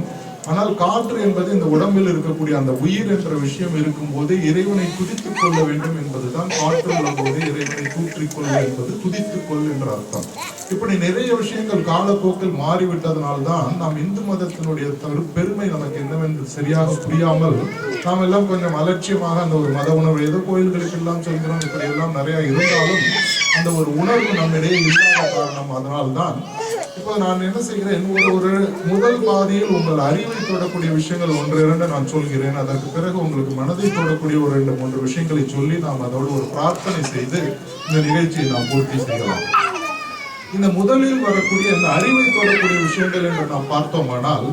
Speaker 5: ஆனால் காற்று என்பது இந்த உடம்பில் இருக்கக்கூடிய அந்த உயிர் என்ற விஷயம் இருக்கும் போது இறைவனை துதித்துக் கொள்ள வேண்டும் என்பதுதான் காற்றுள்ள போது இறைவனை தூற்றிக்கொள்ள என்பது துதித்துக்கொள் என்ற அர்த்தம். இப்படி நிறைய விஷயங்கள் காலப்போக்கில் மாறிவிட்டதனால்தான் நாம் இந்து மதத்தினுடைய பெருமை நமக்கு என்னவென்று சரியாக புரியாமல் நாம் எல்லாம் கொஞ்சம் அலட்சியமாக அந்த ஒரு மத உணர்வு ஏதோ கோயில்களுக்கு எல்லாம் சொல்கிறோம். இப்படி எல்லாம் நிறைய இருந்தாலும் அந்த ஒரு உணர்வு நம்மிடையே இல்லாத காரணம். அதனால்தான் இப்போ நான் என்ன செய்கிறேன், ஒரு முதல் பாதியில் உங்கள் அறிவை தொடக்கூடிய விஷயங்கள் 1-2 நான் சொல்கிறேன். அதற்கு பிறகு உங்களுக்கு மனதை தொடக்கூடிய ஒரு 2-3 விஷயங்களை சொல்லி நாம் அதோடு ஒரு பிரார்த்தனை செய்து இந்த நிகழ்ச்சியை நாம் பூர்த்தி செய்யலாம். இந்த முதலில் வரக்கூடிய இந்த அறிவை தொடக்கூடிய விஷயங்கள் என்று நாம் பார்த்தோமானால்,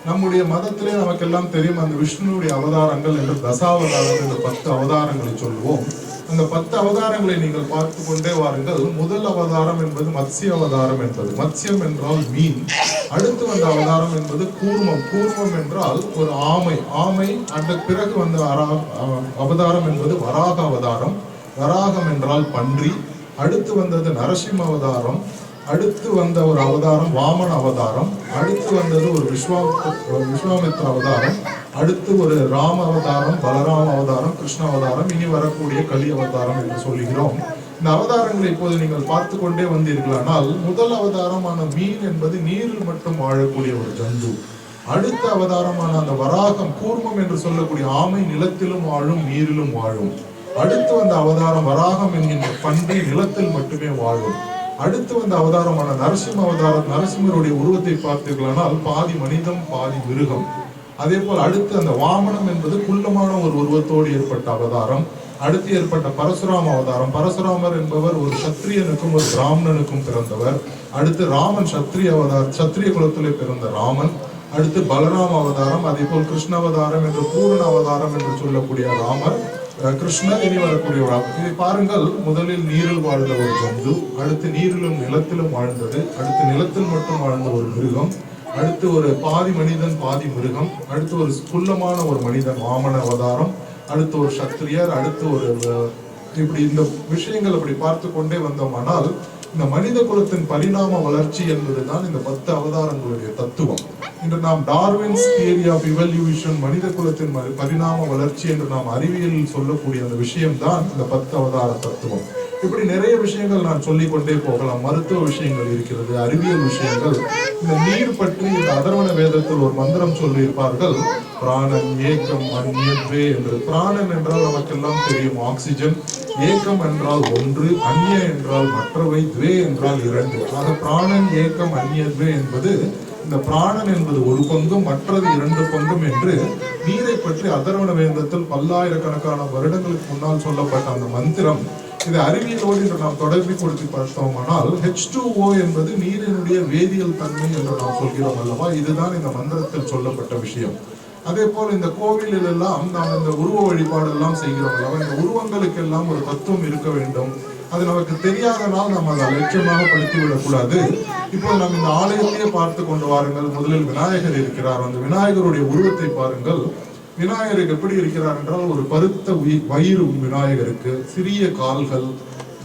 Speaker 5: நம்முடைய மதத்திலே நமக்கெல்லாம் தெரியும் அந்த விஷ்ணுனுடைய அவதாரங்கள் என்று தசாவதாரம் என்று 10 அவதாரங்களை சொல்லுவோம். அந்த 10 அவதாரங்களை நீங்கள் பார்த்து கொண்டே வாருங்கள். முதல் அவதாரம் என்பது மத்ஸ்ய அவதாரம் என்பது, மத்ஸ்யம் என்றால் மீன். அடுத்து வந்த அவதாரம் என்பது கூர்மம். கூர்மம் என்றால் ஒரு ஆமை. ஆமை. அந்த பிறகு வந்த அவதாரம் என்பது வராக அவதாரம். வராகம் என்றால் பன்றி. அடுத்து வந்தது நரசிம்ம அவதாரம். அடுத்து வந்த ஒரு அவதாரம் வாமன அவதாரம். அடுத்து வந்தது ஒரு விஸ்வாமித்ர அவதாரம். அடுத்து ஒரு ராம அவதாரம், பலராம அவதாரம், கிருஷ்ண அவதாரம், இனி வரக்கூடிய கலி அவதாரம் என்று சொல்லுகிறோம். இந்த அவதாரங்களை இப்போது நீங்கள் பார்த்து கொண்டே வந்தீர்களானால், முதல் அவதாரமான மீன் என்பது நீரில் மட்டும் வாழக்கூடிய ஒரு ஜந்து. அடுத்த அவதாரமான அந்த வராகம் கூர்மம் என்று சொல்லக்கூடிய ஆமை நிலத்திலும் வாழும் நீரிலும் வாழும். அடுத்து வந்த அவதாரம் வராகம் என்கின்ற பன்றி நிலத்தில் மட்டுமே வாழும். அடுத்து வந்த அவதாரமான நரசிம்ம அவதாரம், நரசிம்மருடைய உருவத்தை பார்த்தீர்களானால் பாதி மனிதம் பாதி மிருகம். அதே போல் அடுத்து அந்த வாமனம் என்பது குள்ளமான ஒரு உருவத்தோடு ஏற்பட்ட அவதாரம். அடுத்து ஏற்பட்ட பரசுராம அவதாரம். பரசுராமர் என்பவர் ஒரு சத்திரியனுக்கும் ஒரு பிராமணனுக்கும் பிறந்தவர். அடுத்து ராமன் சத்திரிய அவதாரம், சத்திரிய குலத்திலே பிறந்த ராமன். அடுத்து பலராம அவதாரம். அதே போல் கிருஷ்ண அவதாரம் என்று பூரண அவதாரம் என்று சொல்லக்கூடிய ராமர், கிருஷ்ணர், இனி வரக்கூடிய இதை பாருங்கள். முதலில் நீரில் வாழ்ந்த ஒரு ஜந்து, அடுத்து நீரிலும் நிலத்திலும் வாழ்ந்தது, அடுத்து நிலத்தில் மட்டும் வாழ்ந்த ஒரு மிருகம், அடுத்து ஒரு பாதி மனிதன் பாதி மிருகம், அடுத்து ஒரு குள்ளமான ஒரு மனிதன் வாமன அவதாரம், அடுத்து ஒரு சத்திரியர், அடுத்து ஒரு இப்படி இந்த விஷயங்கள் அப்படி பார்த்து கொண்டே வந்தோமானால் இந்த மனித குலத்தின் பரிணாம வளர்ச்சி என்பதுதான் இந்த 10 அவதாரங்களுடைய தத்துவம். இன்று நாம் டார்வின்ஸ் தியரி ஆஃப் இவல்யூஷன், மனித குலத்தின் பரிணாம வளர்ச்சி என்று நாம் அறிவியலில் சொல்லக்கூடிய அந்த விஷயம்தான் இந்த 10 அவதார தத்துவம். இப்படி நிறைய விஷயங்கள் நான் சொல்லிக் கொண்டே போகலாம். மருத்துவ விஷயங்கள் இருக்கிறது, அறிவியல் விஷயங்கள். இந்த நீர் பற்றி இந்த அதர்வண வேதத்தில் ஒரு மந்திரம் சொல்லியிருப்பார்கள், பிராணன் ஏக்கம் அந்நியத்வே என்று. பிராணன் என்றால் நமக்கெல்லாம் தெரியும் ஆக்சிஜன், ஏக்கம் என்றால் ஒன்று, அந்நிய என்றால் மற்றவை, துவே என்றால் 2. ஆக பிராணன் ஏக்கம் அந்நியத்வே என்பது இந்த பிராணன் என்பது ஒரு பங்கும் மற்றது 2 பங்கும் என்று நீரை பற்றி அதர்வண வேதத்தில் பல்லாயிரக்கணக்கான வருடங்களுக்கு முன்னால் சொல்லப்பட்ட அந்த மந்திரம். இது அறிவியலோடு என்று நாம் தொடர்பு கொடுத்து பார்த்தோமானால் H2O என்பது நீரினுடைய வேதியியல் தன்மை என்று நாம் சொல்கிறோம் அல்லவா? இதுதான் இந்த மந்திரத்தில் சொல்லப்பட்ட விஷயம். அதே போல் இந்த கோவிலில் எல்லாம் நாம் இந்த உருவ வழிபாடு எல்லாம் செய்கிறோம் அல்லவா? இந்த உருவங்களுக்கு எல்லாம் ஒரு தத்துவம் இருக்க வேண்டும். அது நமக்கு தெரியாதனால் நாம் அதை அலட்சியமாக படுத்தி விடக்கூடாது. இப்போ நாம் இந்த ஆலயத்தையே பார்த்து கொண்டு வாருங்கள். முதலில் விநாயகர் இருக்கிறார். அந்த விநாயகருடைய உருவத்தை பாருங்கள். விநாயகருக்கு எப்படி இருக்கிறார் என்றால் ஒரு பருத்த வயிறு விநாயகருக்கு, சிறிய கால்கள்,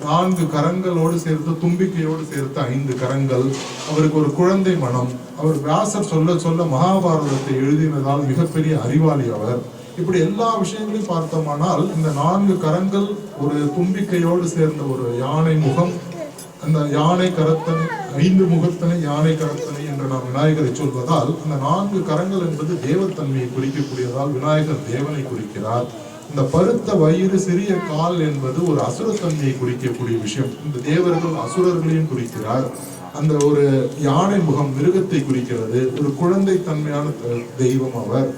Speaker 5: 4 கரங்களோடு சேர்த்து தும்பிக்கையோடு சேர்த்து 5 கரங்கள், அவருக்கு ஒரு குழந்தை மனம். அவர் வியாசர் சொல்ல சொல்ல மகாபாரதத்தை எழுதினதால் மிகப்பெரிய அறிவாளி அவர். இப்படி எல்லா விஷயங்களையும் பார்த்தோமானால் இந்த 4 கரங்கள், ஒரு தும்பிக்கையோடு சேர்ந்த ஒரு யானை முகம், அந்த யானை கரத்தனை, 5 முகத்தனை யானை கரத்தனை என்று நாம் விநாயகரை சொல்வதால் அந்த 4 கரங்கள் என்பது தேவத்தன்மையை குறிக்கக்கூடியதால் விநாயகர் தேவனை குறிக்கிறார். இந்த பருத்த வயிறு சிறிய கால் என்பது ஒரு அசுரத்தன்மையை குறிக்கக்கூடிய விஷயம். இந்த தேவர்கள் அசுரர்களையும் குறிக்கிறார். அந்த ஒரு யானை முகம் மிருகத்தை குறிக்கிறது. ஒரு குழந்தை தன்மையான தெய்வம் அவர்.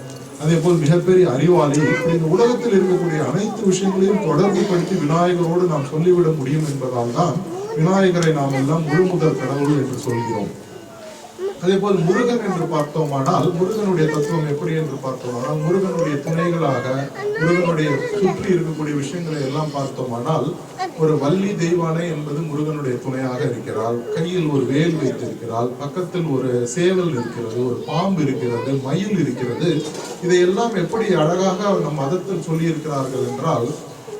Speaker 5: அதே போல் மிகப்பெரிய அறிவாளி. இந்த உலகத்தில் இருக்கக்கூடிய அனைத்து விஷயங்களையும் தொடர்பு படுத்தி விநாயகரோடு நாம் சொல்லிவிட முடியும் என்பதால் தான் விநாயகரை நாம் எல்லாம் முழுமுதல் கடவுள் என்று சொல்கிறோம். அதே போல் முருகன் என்று பார்த்தோமானால் முருகனுடைய தத்துவம் எப்படி என்று பார்த்தோமானால் முருகனுடைய துணைகளாக முருகனுடைய சுற்றி இருக்கக்கூடிய விஷயங்களை எல்லாம் பார்த்தோமானால் ஒரு வள்ளி தெய்வானை என்பது முருகனுடைய துணையாக இருக்கிறாள். கையில் ஒரு வேல் வைத்திருக்கிறாள். பக்கத்தில் ஒரு சேவல் இருக்கிறது, ஒரு பாம்பு இருக்கிறது, மயில் இருக்கிறது. இதையெல்லாம் எப்படி அழகாக நம் மதத்தில் சொல்லி இருக்கிறார்கள் என்றால்,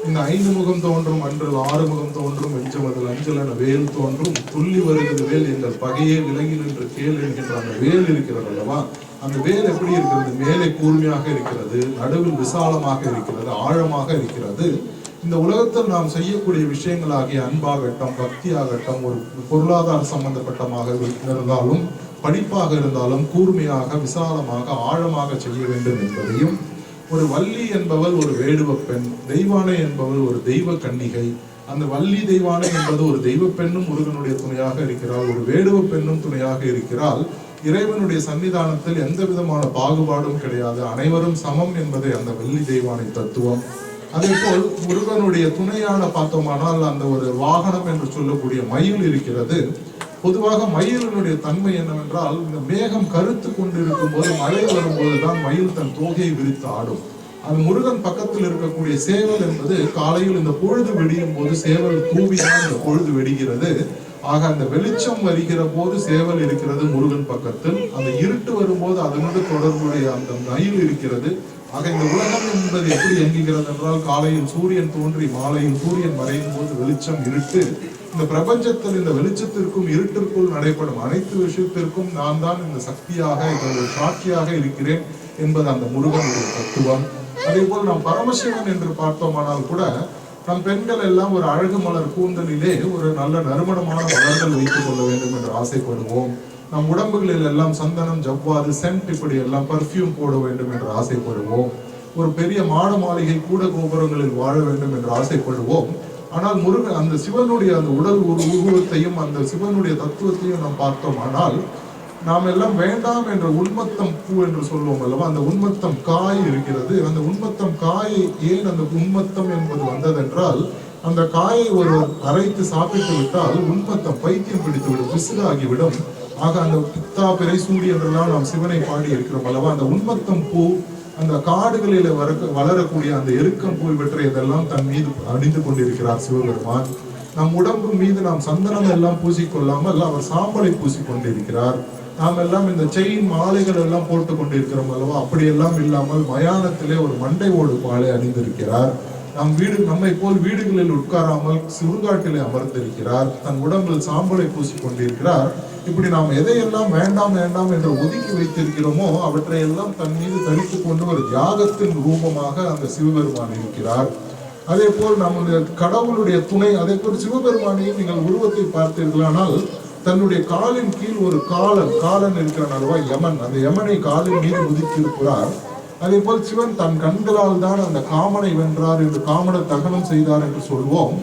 Speaker 5: இந்த 5 முகம் தோன்றும் அன்றல் 6 முகம் தோன்றும் வெஞ்சமதில் அஞ்சல் என வேல் தோன்றும் துள்ளி வருகிறது வேல் எங்கள் பகையே விலகில் என்று கேள் என்கின்ற அந்த வேல் இருக்கிறது அல்லவா, அந்த வேல் எப்படி இருக்கிறது? மேலே கூர்மையாக இருக்கிறது, நடுவில் விசாலமாக இருக்கிறது, ஆழமாக இருக்கிறது. இந்த உலகத்தில் நாம் செய்யக்கூடிய விஷயங்களாகிய அன்பாகட்டும், பக்தியாகட்டும், ஒரு பொருளாதார சம்பந்தப்பட்டமாக இருந்தாலும், படிப்பாக இருந்தாலும் கூர்மையாக, விசாலமாக, ஆழமாக செய்ய வேண்டும் என்பதையும், ஒரு வள்ளி என்பவள் ஒரு வேடுவ பெண், தெய்வானை என்பவள் ஒரு தெய்வ கன்னிகை. அந்த வள்ளி தெய்வானை என்பது ஒரு தெய்வ பெண்ணும் முருகனுடைய துணையாக இருக்கிறாள், ஒரு வேடுவ பெண்ணும் துணையாக இருக்கிறாள். இறைவனுடைய சன்னிதானத்தில் எந்த விதமான பாகுபாடும் கிடையாது, அனைவரும் சமம் என்பதை அந்த வள்ளி தெய்வானை தத்துவம். அதே போல் முருகனுடைய துணையான பார்த்தோமானால் அந்த ஒரு வாகனம் என்று சொல்லக்கூடிய மயில் இருக்கிறது. பொதுவாக மயிலினுடைய தன்மை என்னவென்றால், இந்த மேகம் கருத்து கொண்டிருக்கும் போது மழை வரும்போதுதான் மயில் தன் தோகையை விரித்து ஆடும். அது முருகன் பக்கத்தில் இருக்கக்கூடிய சேவல் என்பது காலையில் இந்த பொழுது வெடியும் போது சேவல் கூவிதான் இந்த பொழுது வெடிகிறது. ஆக அந்த வெளிச்சம் வருகிற போது சேவல் இருக்கிறது முருகன் பக்கத்தில், அந்த இருட்டு வரும்போது அதனோடு தொடர்புடைய அந்த மயில் இருக்கிறது. ஆக இந்த உலகம் என்பது எப்படி இயங்குகிறது என்றால், காலையில் சூரியன் தோன்றி மாலையில் சூரியன் மறையும் போது வெளிச்சம் இருட்டு. இந்த பிரபஞ்சத்தில் இந்த வெளிச்சத்திற்கும் இருட்டிற்குள் நடைபெறும் அனைத்து விஷயத்திற்கும் நான் தான் இந்த சக்தியாக, இதனுடைய சாட்சியாக இருக்கிறேன் என்பது அந்த முருகனுடைய தத்துவம். அதே போல் நாம் பரமசிவன் என்று பார்த்தோமானால் கூட, நம் பெண்கள் எல்லாம் ஒரு அழகு மலர் கூந்தலிலே ஒரு நல்ல நறுமணமான மலர்கள் வைத்துக் கொள்ள வேண்டும் என்று ஆசைப்படுவோம். நம் உடம்புகளில் எல்லாம் சந்தனம், ஜவ்வாது, சென்ட், இப்படி எல்லாம் பர்ஃப்யூம் போட வேண்டும் என்று ஆசைப்படுவோம். ஒரு பெரிய மாட மாளிகை கூட கோபுரங்களில் வாழ வேண்டும் என்று ஆசைப்படுவோம். ஆனால் முருகன் அந்த சிவனுடைய அந்த உடல் உருவத்தையும் அந்த சிவனுடைய தத்துவத்தையும் நாம் பார்த்தோம். ஆனால் நாம் எல்லாம் வேண்டாம் என்ற உன்மத்தம் பூ என்று சொல்லுவோம் அல்லவா, அந்த உன்மத்தம் காய் இருக்கிறது. அந்த உன்மத்தம் காயை ஏன் அந்த உன்மத்தம் என்பது வந்ததென்றால், அந்த காயை ஒருவர் அரைத்து சாப்பிட்டு விட்டால் உன்மத்தம் பைத்தியம் பிடித்துவிடும், விசிலாகிவிடும். ஆக அந்த பித்தா பிறை சூடி என்றெல்லாம் நாம் சிவனை பாடி இருக்கிறோம் அல்லவா, அந்த உன்மத்தம் பூ, அந்த காடுகளில் வளரக்கூடிய அந்த எருக்கம் பூ, இவற்றை இதெல்லாம் தன் மீது அணிந்து கொண்டிருக்கிறார் சிவபெருமான். நம் உடம்பு மீது நாம் சந்தனம் எல்லாம் பூசிக்கொள்ளாமல் அவர் சாம்பலை பூசிக்கொண்டிருக்கிறார். நாம் எல்லாம் இந்த செயின் மாலைகள் எல்லாம் போட்டு கொண்டிருக்கிறோம் அல்லவா, அப்படியெல்லாம் இல்லாமல் மயானத்திலே ஒரு மண்டை ஓடு மாலை அணிந்திருக்கிறார். நம்மை போல் வீடுகளில் உட்காராமல் சுடுகாட்டிலே அமர்ந்திருக்கிறார். தன் உடம்பில் சாம்பலை பூசிக்கொண்டிருக்கிறார். இப்படி நாம் எதையெல்லாம் வேண்டாம் வேண்டாம் என்று ஒதுக்கி வைத்திருக்கிறோமோ அவற்றை எல்லாம் தன் மீது தரித்துக் கொண்டு ஒரு தியாகத்தின் ரூபமாக அந்த சிவபெருமான் இருக்கிறார். அதே போல் நம்முடைய கடவுளுடைய துணை, அதே போல் சிவபெருமானையும் நீங்கள் உருவத்தை பார்த்தீர்களானால், தன்னுடைய காலின் கீழ் ஒரு காலன் இருக்கிறான் அல்லவா, யமன். அந்த யமனை காலின் மீது ஒதுக்கி இருக்கிறார். அதே போல் சிவன் தன் கண்களால் தான் அந்த காமனை வென்றார் என்று, காமனை தகனம் செய்தார் என்று சொல்வோம்.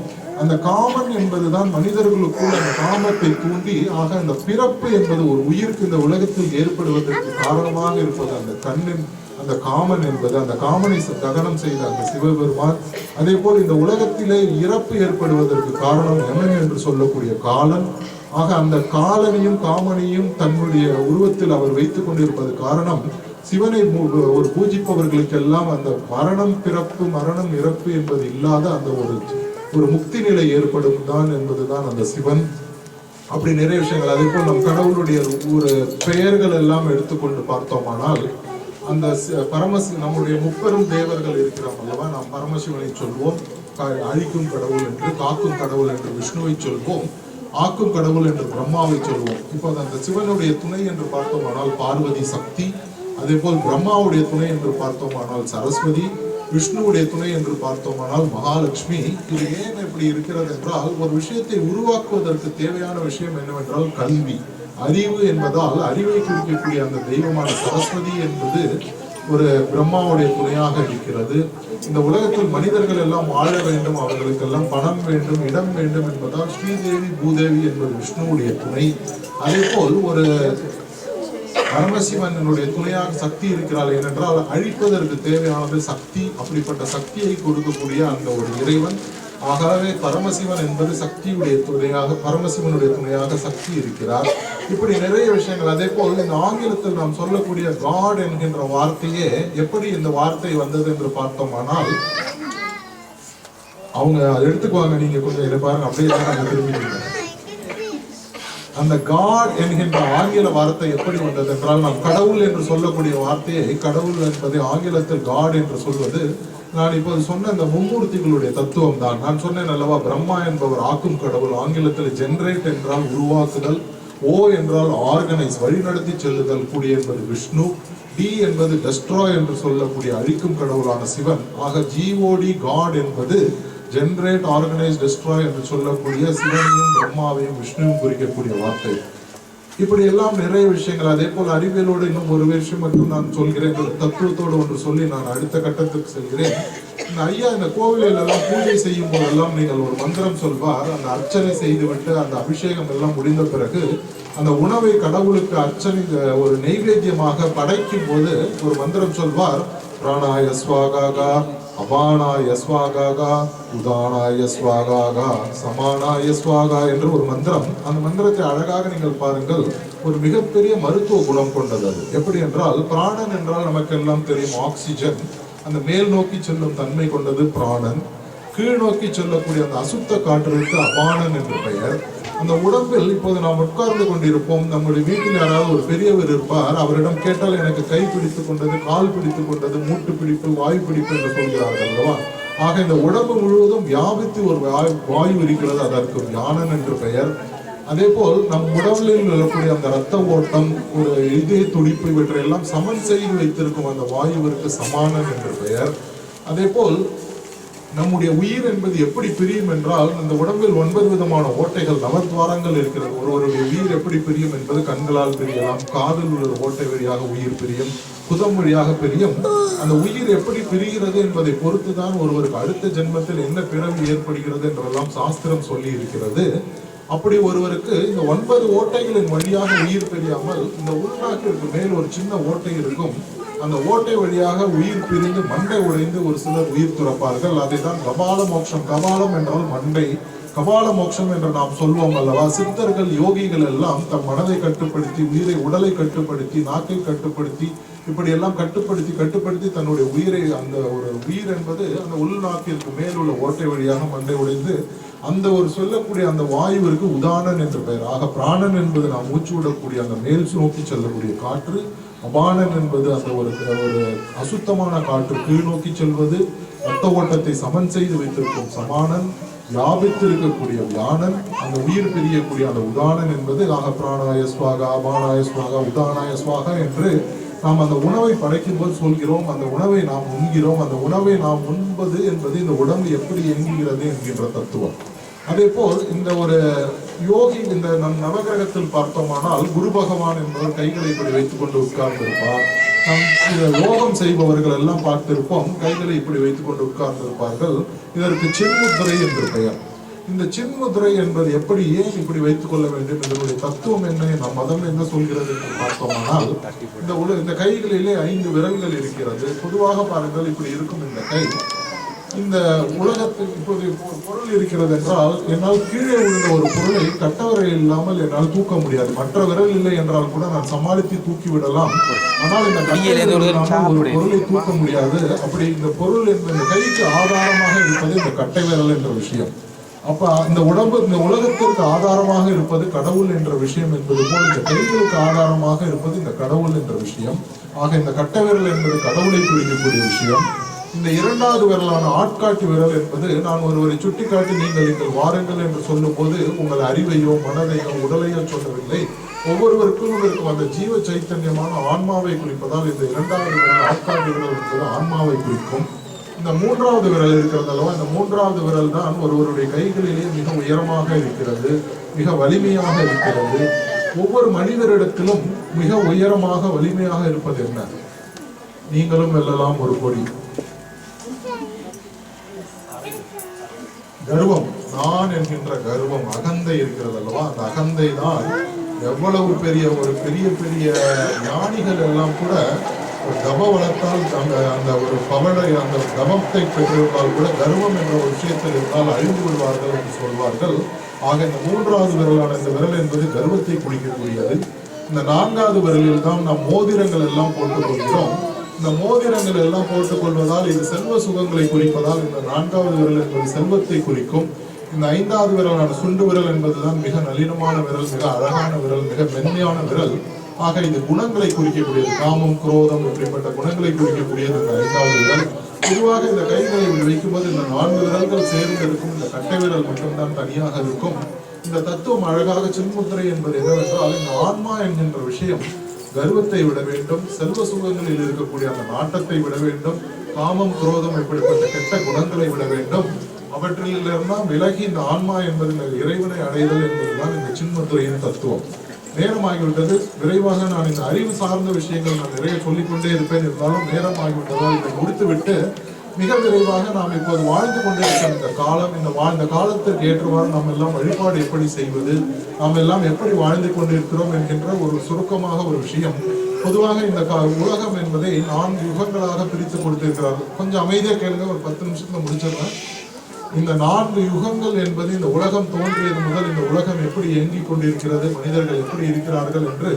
Speaker 5: அந்த காமன் என்பதுதான் மனிதர்களுக்குள் அந்த காமத்தை தூண்டி, ஆக அந்த பிறப்பு என்பது ஒரு உயிருக்கு இந்த உலகத்தில் ஏற்படுவதற்கு காரணமாக இருப்பது அந்த கண்ணின் அந்த காமன் என்பது, அந்த காமனை தகனம் செய்த அந்த சிவபெருமான். அதே போல் இந்த உலகத்திலே இறப்பு ஏற்படுவதற்கு காரணம் யமன் என்று சொல்லக்கூடிய காலன். ஆக அந்த காலனையும் காமனையும் தன்னுடைய உருவத்தில் அவர் வைத்துக் கொண்டிருப்பது காரணம், சிவனை ஒரு பூஜிப்பவர்களுக்கெல்லாம் அந்த மரணம் பிறப்பு மரணம் இறப்பு என்பது இல்லாத அந்த ஒரு முக்தி நிலை ஏற்படும் தான் என்பதுதான் அந்த சிவன். அப்படி நிறைய விஷயங்கள். அதே போல் நம் கடவுளுடைய ஒரு பெயர்கள் எல்லாம் எடுத்துக்கொண்டு பார்த்தோமானால், அந்த நம்முடைய முப்பெரும் தேவர்கள் இருக்கிறோம் அல்லவா, நாம் பரமசிவனை சொல்வோம், அழிக்கும் கடவுள் என்று, காக்கும் கடவுள் என்று விஷ்ணுவை சொல்வோம், ஆக்கும் கடவுள் என்று பிரம்மாவை சொல்வோம். இப்போ அந்த சிவனுடைய துணை என்று பார்த்தோமானால் பார்வதி சக்தி. அதே போல் பிரம்மாவுடைய துணை என்று பார்த்தோமானால் சரஸ்வதி. விஷ்ணுவுடைய துணை என்று பார்த்தோமானால் மகாலட்சுமி. இது ஏன் இப்படி இருக்கிறது என்றால், ஒரு விஷயத்தை உருவாக்குவதற்கு தேவையான விஷயம் என்னவென்றால் கல்வி, அறிவு என்பதால் அறிவை குறிக்கக்கூடிய அந்த தெய்வமான சரஸ்வதி என்பது ஒரு பிரம்மாவுடைய துணையாக இருக்கிறது. இந்த உலகத்தில் மனிதர்கள் எல்லாம் வாழ வேண்டும், அவர்களுக்கெல்லாம் பணம் வேண்டும், இடம் வேண்டும் என்பதால் ஸ்ரீதேவி பூதேவி என்பது விஷ்ணுவுடைய துணை. அதே போல் ஒரு பரமசிவனுடைய துணையாக சக்தி இருக்கிறாள். ஏனென்றால் அழிப்பதற்கு தேவையானது சக்தி. அப்படிப்பட்ட சக்தியை கொடுக்கக்கூடிய அந்த ஒரு இறைவன். ஆகவே பரமசிவன் என்பது சக்தியுடைய துணையாக, பரமசிவனுடைய துணையாக சக்தி இருக்கிறார். இப்படி நிறைய விஷயங்கள். அதே போல் இந்த ஆங்கிலத்தில் நாம் சொல்லக்கூடிய காட் என்கின்ற வார்த்தையே எப்படி இந்த வார்த்தை வந்தது என்று பார்த்தோமானால், அவங்க எடுத்துக்குவாங்க, நீங்க கொஞ்சம் இதை பாருங்க, அப்படியே நாங்க திரும்பிடுங்க. அந்த காட் என்கின்ற ஆங்கில வார்த்தை எப்படி வந்தது என்றால், நாம் கடவுள் என்று சொல்லக்கூடிய வார்த்தையை, கடவுள் என்பதை ஆங்கிலத்தில் காட் என்று சொல்வது, நான் இப்போது சொன்ன அந்த மும்மூர்த்திகளுடைய தத்துவம் தான். நான் சொன்னேன் அல்லவா, பிரம்மா என்பவர் ஆக்கும் கடவுள். ஆங்கிலத்தில் ஜெனரேட் என்றால் உருவாக்குதல், ஓ என்றால் ஆர்கனைஸ் வழிநடத்தி செல்லுதல் கூடிய என்பது விஷ்ணு, டி என்பது டெஸ்ட்ராய் என்று சொல்லக்கூடிய அழிக்கும் கடவுளான சிவன். ஆக ஜிஓடி காட் என்பது ஜெனரேட், ஆர்கனைஸ், டெஸ்ட்ராய் என்று சொல்லக்கூடிய சிவனையும் பிரம்மாவையும் விஷ்ணுவும் குறிக்கக்கூடிய வார்த்தை. இப்படி எல்லாம் நிறைய விஷயங்கள். அதே போல் அறிவியலோடு இன்னும் ஒரு விஷயம் மட்டும் நான் சொல்கிறேன், தத்துவத்தோடு ஒன்று சொல்லி நான் அடுத்த கட்டத்துக்கு செல்கிறேன். இந்த ஐயா இந்த கோவிலில் எல்லாம் பூஜை செய்யும் போதெல்லாம் நீங்கள் ஒரு மந்திரம் சொல்வார். அந்த அர்ச்சனை செய்துவிட்டு அந்த அபிஷேகம் எல்லாம் முடிந்த பிறகு அந்த உணவை கடவுளுக்கு அர்ச்சனை ஒரு நெய்வேத்தியமாக படைக்கும் போது ஒரு மந்திரம் சொல்வார். பிராணாய ஸ்வாகா, அபானாய ஸ்வாகா, உதானாய ஸ்வாகா, சமானாய ஸ்வாகா என்று ஒரு மந்திரம். அந்த மந்திரத்தை அழகாக நீங்கள் பாருங்கள், ஒரு மிகப்பெரிய மருத்துவ குணம் கொண்டது. அது எப்படி என்றால், பிராணன் என்றால் நமக்கெல்லாம் தெரியும் ஆக்சிஜன். அந்த மேல் நோக்கி செல்லும் தன்மை கொண்டது பிராணன். கீழ் நோக்கி செல்லக்கூடிய அந்த அசுத்த காற்றுக்கு அபானன் என்று பெயர். அந்த உடம்பில் இப்போது நாம் உட்கார்ந்து கொண்டிருப்போம். நம்முடைய வீட்டில் யாராவது ஒரு பெரியவர் இருப்பார். அவரிடம் கேட்டால் எனக்கு கை பிடித்துக் கொண்டது, கால் பிடித்துக் கொண்டது, மூட்டு பிடிப்பு, வாயு பிடிப்பு என்று சொல்கிறார்கள் அல்லவா. ஆக இந்த உடம்பு முழுவதும் வியாபித்து ஒரு வாயு இருக்கிறது, அதற்கு வியானன் என்று பெயர். அதே போல் நம் உடலில் இருக்கக்கூடிய அந்த இரத்த ஓட்டம், ஒரு இதய துடிப்பு, இவற்றையெல்லாம் சமன் செய்து வைத்திருக்கும் அந்த வாயுவிற்கு சமானன் என்று பெயர். அதே போல் நம்முடைய உயிர் என்பது எப்படி பிரியும் என்றால், இந்த உடம்பில் 9 விதமான ஓட்டைகள், நவத்வாரங்கள் இருக்கிறது. ஒருவருடைய உயிர் எப்படி பிரியும் என்பது கண்களால் பிரியலாம், காதில் உள்ள ஓட்டை வழியாக உயிர் பிரியும், புதம் வழியாக பிரியும். அந்த உயிர் எப்படி பிரிகிறது என்பதை பொறுத்துதான் ஒருவருக்கு அடுத்த ஜென்மத்தில் என்ன பிறவி ஏற்படுகிறது என்றெல்லாம் சாஸ்திரம் சொல்லி இருக்கிறது. அப்படி ஒருவருக்கு இந்த 9 ஓட்டைகளின் வழியாக உயிர் பிரியாமல் இந்த உள்நாட்டிற்கு மேல் ஒரு சின்ன ஓட்டை இருக்கும். அந்த ஓட்டை வழியாக உயிர் பிரிந்து மண்டை உடைந்து ஒரு சிலர் உயிர் துறப்பார்கள். அதை தான் கபால மோட்சம். கபாலம் என்றால் மண்டை, கபால மோட்சம் என்று நாம் சொல்வோம் அல்லவா. சித்தர்கள், யோகிகள் எல்லாம் தம் மனதை கட்டுப்படுத்தி, உயிரை, உடலை கட்டுப்படுத்தி, நாக்கை கட்டுப்படுத்தி, இப்படி எல்லாம் கட்டுப்படுத்தி தன்னுடைய உயிரை, அந்த ஒரு உயிர் என்பது அந்த உள்நாக்கிற்கு மேலுள்ள ஓட்டை வழியாக மண்டை உடைந்து அந்த ஒரு சொல்லக்கூடிய அந்த வாயுவிற்கு உதானன் என்று பெயர். ஆக பிராணன் என்பது நாம் மூச்சு விடக்கூடிய அந்த மேல் நோக்கி செல்லக்கூடிய காற்று. அபானன் என்பது அந்த ஒரு அசுத்தமான காற்று, கீழ் நோக்கி செல்வது. ரத்த ஓட்டத்தை சமன் செய்து வைத்திருக்கும் சமானன். வியாபித்து இருக்கக்கூடிய வியானன். அந்த உயிர் பிரியக்கூடிய அந்த உதானன் என்பது. ஆக பிராணாய ஸ்வாகா, அபானாய ஸ்வாகா, உதானாய ஸ்வாகா என்று நாம் அந்த உணவை படைக்கும் போது சொல்கிறோம். அந்த உணவை நாம் உண்கிறோம். அந்த உணவை நாம் உண்பது என்பது இந்த உடம்பு எப்படி இயங்குகிறது என்கின்ற தத்துவம். அதே போல் இந்த ஒரு யோகி, இந்த நம் நவகிரகத்தில் பார்த்தோமானால் குரு பகவான் என்பவர் கைகளை இப்படி வைத்துக் கொண்டு உட்கார்ந்து இருப்பார். நம் யோகம் செய்பவர்கள் எல்லாம் பார்த்திருப்போம், கைகளை இப்படி வைத்துக் கொண்டு உட்கார்ந்து இருப்பார்கள். இதற்கு சின்முத்திரை என்று பெயர். இந்த சின்முத்திரை என்பது எப்படி, ஏன் இப்படி வைத்துக் கொள்ள வேண்டும், இதனுடைய தத்துவம் என்ன, நம் மதம் என்ன சொல்கிறது என்று பார்த்தோமானால், இந்த கைகளிலே 5 விரல்கள் இருக்கிறது. பொதுவாக பாருங்கள், இப்படி இருக்கும் இந்த கை. இந்த உலகத்தில் இப்போது பொருள் இருக்கிறது என்றால், என்னால் கீழே விழுந்த ஒரு பொருளை கட்டவரை இல்லாமல் என்னால் தூக்க முடியாது. மற்ற விரல் இல்லை என்றால் கூட நான் சமாளித்து தூக்கி விடலாம். ஆனால் இந்த கையில் ஒரு பொருளை தூக்க முடியாது. அப்படி இந்த பொருள் இந்த கைக்கு ஆதாரமாக இருப்பது இந்த கட்டை விரல் என்ற விஷயம். அப்ப இந்த உடம்பு, இந்த உலகத்திற்கு ஆதாரமாக இருப்பது கடவுள் என்ற விஷயம் என்பது போல் இந்த கைகளுக்கு ஆதாரமாக இருப்பது இந்த கடவுள் என்ற விஷயம். ஆக இந்த கட்டை விரல் என்பது கடவுளை குறிக்கக்கூடிய விஷயம். இந்த 2வது விரலான ஆட்காட்டி விரல் என்பது, நான் ஒருவரை சுட்டி காட்டி நீங்கள் வாருங்கள் என்று சொல்லும் போது உங்கள் அறிவையோ மனதையோ உடலையோ சொல்லவில்லை, ஒவ்வொருவருக்கும் இருக்கும் அந்த ஜீவ சைத்தன்யமான ஆன்மாவை குறிப்பதால் இந்த 2வது விரல் ஆட்காட்டி விரல் என்பது ஆன்மாவை குறிக்கும். இந்த மூன்றாவது விரல் இருக்கிறது அல்லவா, இந்த மூன்றாவது விரல் தான் ஒருவருடைய கைகளிலே மிக உயரமாக இருக்கிறது, மிக வலிமையாக இருக்கிறது. ஒவ்வொரு மனிதரிடத்திலும் மிக உயரமாக வலிமையாக இருப்பது என்ன? நீங்களும் வெல்லலாம் ஒரு கொடி. கர்வம், நான் என்கின்ற கர்வம், அகந்தை இருக்கிறது அல்லவா, அந்த அகந்தை தான் எவ்வளவு பெரிய பெரிய ஞானிகள் எல்லாம் கூட ஒரு தப வளர்த்தால் அந்த ஒரு பவனை அந்த தபத்தை பெற்றிருந்தால் கூட கர்வம் என்ற ஒரு விஷயத்தில் இருந்தால் அழிந்து விடுவார்கள் என்று சொல்வார்கள். ஆக இந்த மூன்றாவது விரலான இந்த விரல் என்பது கர்வத்தை குறிக்கக்கூடியது. இந்த நான்காவது விரலில் தான் நாம் மோதிரங்கள் எல்லாம் போட்டுக் கொள்கிறோம். இந்த மோதிரங்கள் எல்லாம் போட்டுக் கொள்வதால் இது செல்வ சுகங்களை குறிப்பதால் இந்த நான்காவது விரல் என்பது செல்வத்தை குறிக்கும். இந்த ஐந்தாவது விரலான சுண்டு விரல் என்பதுதான் மிக நளினமான விரல், மிக அழகான விரல், மிக மென்மையான விரல். ஆக இது குணங்களை குறிக்கக்கூடியது, காமம், குரோதம் இப்படிப்பட்ட குணங்களை குறிக்கக்கூடியது இந்த ஐந்தாவது விரல். பொதுவாக இந்த கைகளை வைக்கும்போது இந்த 4 விரல்கள் சேர்ந்து இருக்கும், இந்த கட்டை விரல் மட்டும்தான் தனியாக இருக்கும். இந்த தத்துவம் அழகாக சின்முத்திரை என்பது என்னவென்றால், இந்த ஆன்மா என்கின்ற விஷயம் கர்வத்தை விட வேண்டும், செல்வ சுகங்களில் இருக்கக்கூடிய அந்த நாட்டத்தை விட வேண்டும், காமம், குரோதம் இப்படிப்பட்ட கெட்ட குணங்களை விட வேண்டும். அவற்றிலிருந்தான் விலகி இந்த ஆன்மா என்பது இறைவனை அடைதல் என்பதுதான் இந்த சின்முத்திரையின் தத்துவம். நேரமாகிவிட்டது, விரைவாக நான் இந்த அறிவு சார்ந்த விஷயங்கள் நான் நிறைய சொல்லிக்கொண்டே இருப்பேன். இருந்தாலும் நேரமாகிவிட்டதால் இதை முடித்துவிட்டு மிக விரைவாக நாம் இப்போது வாழ்ந்து கொண்டே இருக்கிற இந்த காலம், இந்த வாழ்ந்த காலத்திற்கு ஏற்றவாறு நாம் எல்லாம் வழிபாடு எப்படி செய்வது, நாம் எல்லாம் எப்படி வாழ்ந்து கொண்டிருக்கிறோம் என்கின்ற ஒரு சுருக்கமாக ஒரு விஷயம். பொதுவாக இந்த உலகம் என்பதை 4 யுகங்களாக பிரித்து கொடுத்திருக்கிறார்கள். கொஞ்சம் அமைதியாக கேளுங்க, ஒரு 10 நிமிஷத்துல முடிச்சிடறேன். இந்த 4 யுகங்கள் என்பது இந்த உலகம் தோன்றியது முதல் இந்த உலகம் எப்படி இயங்கிக் கொண்டிருக்கிறது, மனிதர்கள் எப்படி இருக்கிறார்கள் என்று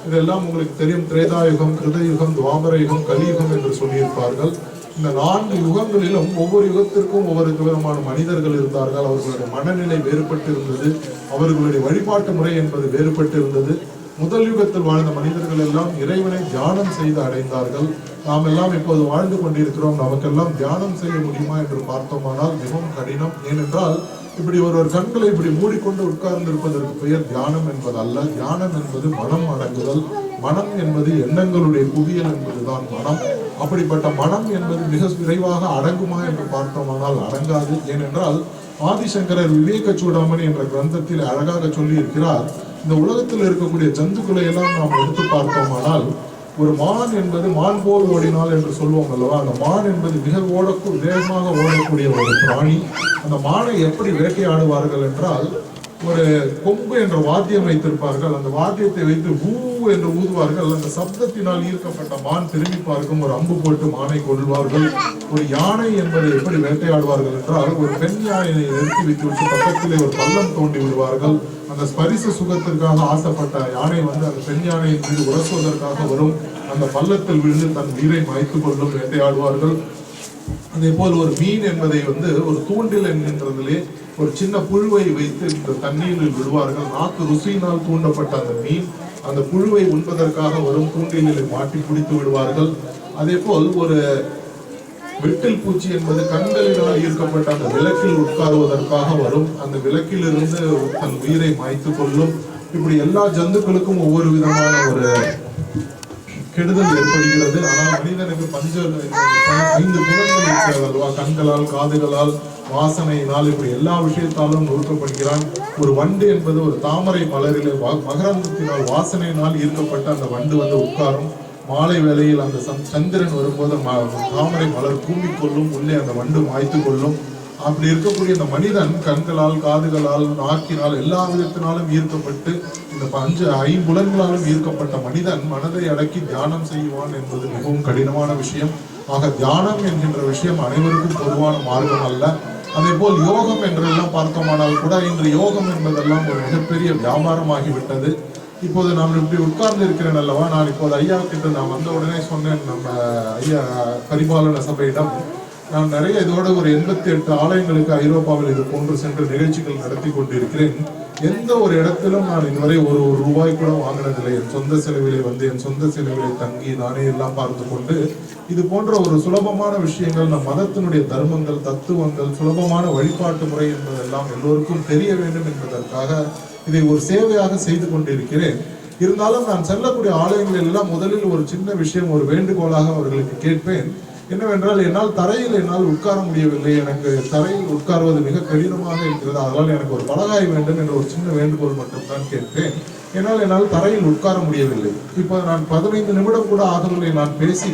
Speaker 5: இதெல்லாம் உங்களுக்கு தெரியும். திரேதாயுகம், கிருதயுகம், துவாபர யுகம், கலியுகம் என்று சொல்லியிருப்பார்கள். இந்த 4 யுகங்களிலும் ஒவ்வொரு யுகத்திற்கும் ஒவ்வொரு விதமான மனிதர்கள் இருந்தார்கள். அவர்களுடைய மனநிலை வேறுபட்டு இருந்தது, அவர்களுடைய வழிபாட்டு முறை என்பது வேறுபட்டு இருந்தது. முதல் யுகத்தில் வாழ்ந்த மனிதர்கள் எல்லாம் இறைவனை தியானம் செய்து அடைந்தார்கள். நாம் எல்லாம் இப்போது வாழ்ந்து கொண்டிருக்கிறோம். நமக்கெல்லாம் தியானம் செய்ய முடியுமா என்று பார்த்தோமானால் மிகவும் கடினம். ஏனென்றால் இப்படி ஒரு கண்களை இப்படி மூடிக்கொண்டு உட்கார்ந்து இருப்பதற்கு பெயர் தியானம் என்பது அல்ல. தியானம் என்பது மனம் அடங்குதல். மனம் என்பது எண்ணங்களுடைய குவியல் என்பதுதான் மனம். அப்படிப்பட்ட மனம் என்பது மிக விரைவாக அடங்குமா என்று பார்த்தோமானால் அடங்காது. ஏனென்றால் ஆதிசங்கரர் விவேக சூடாமணி என்ற கிரந்தத்தில் அழகாக சொல்லி இருக்கிறார். இந்த உலகத்தில் இருக்கக்கூடிய ஜந்துக்களை எல்லாம் நாம் எடுத்து பார்த்தோமானால் ஒரு மான் என்பது மான் போல் ஓடினால் என்று சொல்லுவோம் அல்லவா, அந்த மான் என்பது மிக வேகமாக ஓடக்கூடிய ஒரு பிராணி. அந்த மானை எப்படி வேட்டையாடுவார்கள் என்றால் ஒரு கொம்பு என்ற வாத்தியம் வைத்திருப்பார்கள். அந்த வாத்தியத்தை வைத்து ஊ என்று ஊதுவார்கள். அந்த சப்தத்தினால் ஈர்க்கப்பட்ட மான் திரும்பி பார்க்கும். ஒரு அம்பு போட்டு மானை கொள்வார்கள். ஒரு யானை என்பதை எப்படி வேட்டையாடுவார்கள் என்றால் ஒரு பெண் யானையை நிறுத்தி வைத்துவிட்டு பக்கத்திலே ஒரு பள்ளம் தோண்டி விடுவார்கள். அந்த ஸ்பரிச சுகத்திற்காக ஆசைப்பட்ட யானை அந்த பெண் யானையின் மீது உரசுவதற்காக வரும். அந்த பள்ளத்தில் விழுந்து தன் உயிரை மாய்த்து கொள்ளும், வேட்டையாடுவார்கள். அதே போல் ஒரு மீன் என்பதை ஒரு தூண்டில் என்கின்றதிலே ஒரு சின்ன புழுவை வைத்து இந்த தண்ணீரில் விடுவார்கள். நாக்கு ருசியினால் தூண்டப்பட்ட அந்த மீன் அந்த புழுவை உண்பதற்காக வரும், தூண்டிலில் மாட்டி பிடித்து விடுவார்கள். அதே போல் ஒரு வெட்டில் பூச்சி என்பது கண்களினால் ஈர்க்கப்பட்ட அந்த விளக்கில் உட்காருவதற்காக வரும். அந்த விளக்கில் இருந்து தன் உயிரை மாய்த்து கொள்ளும். இப்படி எல்லா ஜந்துக்களுக்கும் ஒவ்வொரு விதமான ஒரு கெடுதல் ஏற்படுகிறது. ஆனால் மனிதனுக்கு 5 குணங்கள் இருக்கிறதல்வா, கண்களால், காதுகளால், வாசனையினால், இப்படி எல்லா விஷயத்தாலும் நொறுக்கப்படுகிறான். ஒரு வண்டு என்பது ஒரு தாமரை மலரிலே மகரந்தத்தினால் வாசனையினால் ஈர்க்கப்பட்ட அந்த வண்டு உட்காரும். மாலை வேளையில் அந்த சந்திரன் வரும்போது தாமரை மலர் கூம்பிக்கொள்ளும், உள்ளே அந்த வண்டு மாய்த்து கொள்ளும். அப்படி இருக்கக்கூடிய இந்த மனிதன் கண்களால், காதுகளால், நாக்கினால் எல்லா விதத்தினாலும் ஈர்க்கப்பட்டு இந்த 5 ஐம்புலன்களாலும் ஈர்க்கப்பட்ட மனிதன் மனதை அடக்கி தியானம் செய்வான் என்பது மிகவும் கடினமான விஷயம். ஆக தியானம் என்கின்ற விஷயம் அனைவருக்கும் பொதுவான மார்க்கம் அல்ல. அதே போல் யோகம் என்றெல்லாம் பார்த்தோமானால் கூட இன்று யோகம் என்பதெல்லாம் ஒரு மிகப்பெரிய வியாபாரமாகிவிட்டது. இப்போது நாம் இப்படி உட்கார்ந்து இருக்கிறேன் அல்லவா, நான் இப்போது ஐயா கிட்ட நான் வந்த உடனே சொன்னேன், நம்ம ஐயா பரிபாலன சபையிடம் நான் நிறைய இதோட ஒரு 88 ஆலயங்களுக்கு ஐரோப்பாவில் இது போன்று சென்று நிகழ்ச்சிகள் நடத்தி கொண்டிருக்கிறேன். எந்த ஒரு இடத்திலும் நான் இதுவரை ஒரு ரூபாய் கூட வாங்கினதில்லை. என் சொந்த செலவிலே என் சொந்த செலவிலே தங்கி நானே எல்லாம் பார்த்து கொண்டு இது போன்ற ஒரு சுலபமான விஷயங்கள், நம் மதத்தினுடைய தர்மங்கள், தத்துவங்கள், சுலபமான வழிபாட்டு முறை என்பதெல்லாம் எல்லோருக்கும் தெரிய வேண்டும் என்பதற்காக இதை ஒரு சேவையாக செய்து கொண்டிருக்கிறேன். இருந்தாலும் நான் செல்லக்கூடிய ஆலயங்கள் எல்லாம் முதலில் ஒரு சின்ன விஷயம், ஒரு வேண்டுகோளாக அவர்களுக்கு கேட்பேன். என்னவென்றால் என்னால் தரையில் என்னால் உட்கார முடியவில்லை, எனக்கு தரையில் உட்கார்வது மிக கடினமாக இருக்கிறது, அதனால் எனக்கு ஒரு பலகாய் வேண்டும் என்ற ஒரு சின்ன வேண்டுகோள் மட்டும்தான் கேட்கிறேன். என்னால் தரையில் உட்கார முடியவில்லை. இப்போ நான் 15 நிமிடம் கூட ஆகவில்லை நான் பேசி,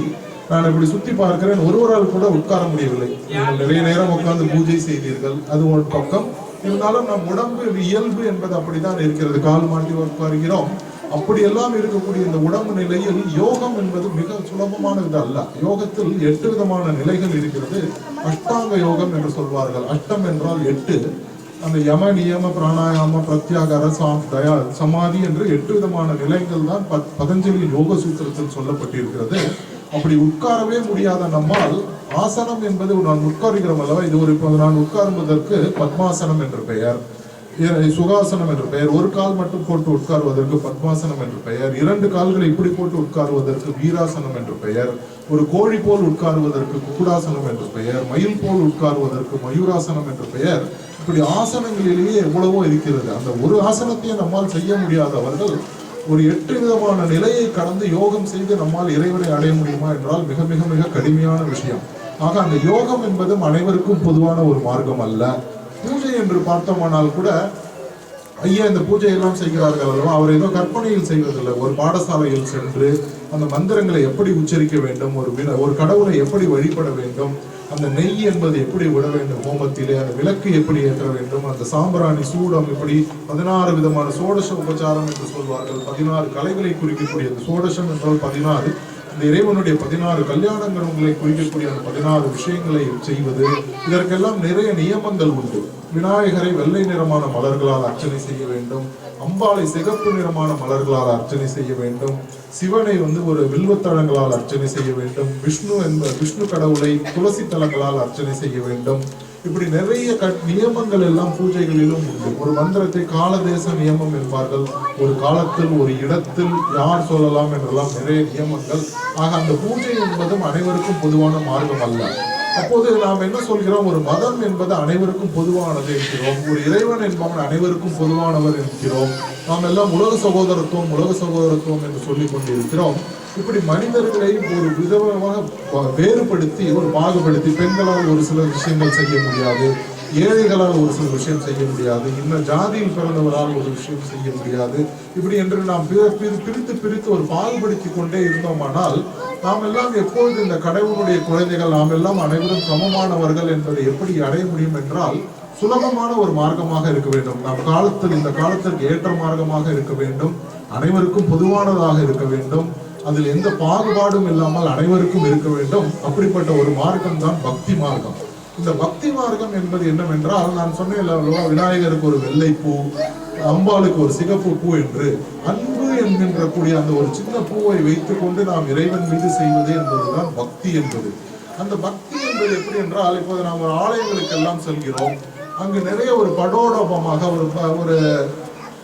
Speaker 5: நான் இப்படி சுத்தி பார்க்கிறேன், ஒருவரால் கூட உட்கார முடியவில்லை. நீங்கள் நிறைய நேரம் உட்கார்ந்து பூஜை செய்தீர்கள், அது ஒரு பக்கம். இருந்தாலும் நம் உடம்பு இயல்பு என்பது அப்படித்தான் இருக்கிறது. கால் மாட்டி உட்காருகிறோம். அப்படியெல்லாம் இருக்கக்கூடிய இந்த உடம்பு நிலையில் யோகம் என்பது மிக சுலபமானது அல்ல. யோகத்தில் 8 விதமான நிலைகள் இருக்கிறது. அஷ்டாங்க யோகம் என்று சொல்வார்கள். அஷ்டம் என்றால் 8. அந்த யம நியம பிராணாயாம பிரத்யாகார தயா சமாதி என்று 8 விதமான நிலைகள் தான் பதஞ்சலி யோக சூத்திரத்தில் சொல்லப்பட்டிருக்கிறது. அப்படி உட்காரவே முடியாத நம்மால் ஆசனம் என்பது நான் உட்காருகிறோம் அல்லவா, இது ஒரு நான் உட்காருவதற்கு பத்மாசனம் என்று பெயர், சுகாசனம் என்று பெயர். ஒரு கால் மட்டும் போட்டு உட்காருவதற்கு பத்மாசனம் என்று பெயர். 2 கால்களை இப்படி போட்டு உட்காருவதற்கு வீராசனம் என்று பெயர். ஒரு கோழி போல் உட்காருவதற்கு குக்குடாசனம் என்று பெயர். மயில் போல் உட்காருவதற்கு மயூராசனம் என்று பெயர். இப்படி ஆசனங்களிலேயே எவ்வளவோ இருக்கிறது. அந்த ஒரு ஆசனத்தையே நம்மால் செய்ய முடியாதவர்கள் ஒரு 8 விதமான நிலையை கடந்து யோகம் செய்து நம்மால் இறைவனை அடைய முடியுமா என்றால் மிக மிக மிக கடுமையான விஷயம். ஆக அந்த யோகம் என்பதும் அனைவருக்கும் பொதுவான ஒரு மார்க்கம் அல்ல. பூஜை என்று பார்த்தோமானால் கூட ஐயா இந்த பூஜையெல்லாம் செய்கிறார்கள் அல்லவா, அவர் ஏதோ கற்பனையில் செய்வதில்லை. ஒரு பாடசாலையில் சென்று அந்த மந்திரங்களை எப்படி உச்சரிக்க வேண்டும், ஒரு கடவுளை எப்படி வழிபட வேண்டும், அந்த நெய் என்பது எப்படி விட வேண்டும் ஹோமத்திலே, அந்த விளக்கு எப்படி ஏற்ற வேண்டும், அந்த சாம்பிராணி சூடம் இப்படி 16 விதமான சோடச உபச்சாரம் என்று சொல்வார்கள். 16 கலைகளை குறிக்கக்கூடிய அந்த சோடசம் என்றால் 16, இந்த இறைவனுடைய 16 கல்யாணங்கள் உங்களை குறிக்கக்கூடிய அந்த 16 விஷயங்களை செய்வது. இதற்கெல்லாம் நிறைய நியமங்கள் உண்டு. விநாயகரை வெள்ளை நிறமான மலர்களால் அர்ச்சனை செய்ய வேண்டும். அம்பாளை சிகப்பு நிறமான மலர்களால் அர்ச்சனை செய்ய வேண்டும். சிவனை ஒரு வில்வத்தளங்களால் அர்ச்சனை செய்ய வேண்டும். விஷ்ணு கடவுளை துளசி தலங்களால் அர்ச்சனை செய்ய வேண்டும். இப்படி நிறைய நியமங்கள் எல்லாம் பூஜைகளிலும் உண்டு. ஒரு மந்திரத்தை காலதேச நியமம் என்பார்கள். ஒரு காலத்தில் ஒரு இடத்தில் யார் சொல்லலாம் என்றெல்லாம் நிறைய நியமங்கள். ஆக அந்த பூஜை என்பதும் அனைவருக்கும் பொதுவான மார்க்கம் அல்ல. அப்போது நாம் என்ன சொல்கிறோம், ஒரு மதம் என்பது அனைவருக்கும் பொதுவானது என்கிறோம். ஒரு இறைவன் என்பவன் அனைவருக்கும் பொதுவானவர் என்கிறோம். நாம் எல்லாம் உலக சகோதரத்துவம் என்று சொல்லிக் கொண்டிருக்கிறோம். இப்படி மனிதர்களை ஒரு விதமாக வேறுபடுத்தி பாகுபடுத்தி, பெண்களால் ஒரு சில விஷயங்கள் செய்ய முடியாது, ஏழைகளால் ஒரு சில விஷயம் செய்ய முடியாது, இன்னும் ஜாதியில் பிறந்தவரால் ஒரு விஷயம் செய்ய முடியாது, இப்படி என்று நாம் பிரித்து ஒரு பாகுபடுத்தி கொண்டே இருந்தோமானால் நாம் எல்லாம் எப்பொழுது இந்த கடவுளுடைய குழந்தைகள், நாம் எல்லாம் அனைவரும் சமமானவர்கள் என்பதை எப்படி அடைய முடியும் என்றால் சுலபமான ஒரு மார்க்கமாக இருக்க வேண்டும். இந்த காலத்திற்கு ஏற்ற மார்க்கமாக இருக்க வேண்டும். அனைவருக்கும் பொதுவானதாக இருக்க வேண்டும். அதில் எந்த பாகுபாடும் இல்லாமல் அனைவருக்கும் இருக்க வேண்டும். அப்படிப்பட்ட ஒரு மார்க்கம் தான் பக்தி மார்க்கம். இந்த பக்தி மார்க்கம் என்பது என்னவென்றால், நான் சொன்னேன் விநாயகருக்கு ஒரு வெள்ளை பூ, அம்பாளுக்கு ஒரு சிகப்பு பூ என்று அன்பு என்கின்ற கூடிய அந்த ஒரு சின்ன பூவை வைத்துக் கொண்டு நாம் இறைவன் மீது செய்வது என்பதுதான் பக்தி என்பது. அந்த பக்தி என்பது எப்படி என்றால், இப்போது நாம் ஒரு ஆலயங்களுக்கு எல்லாம் செல்கிறோம். அங்கு நிறைய ஒரு படோடபமாக ஒரு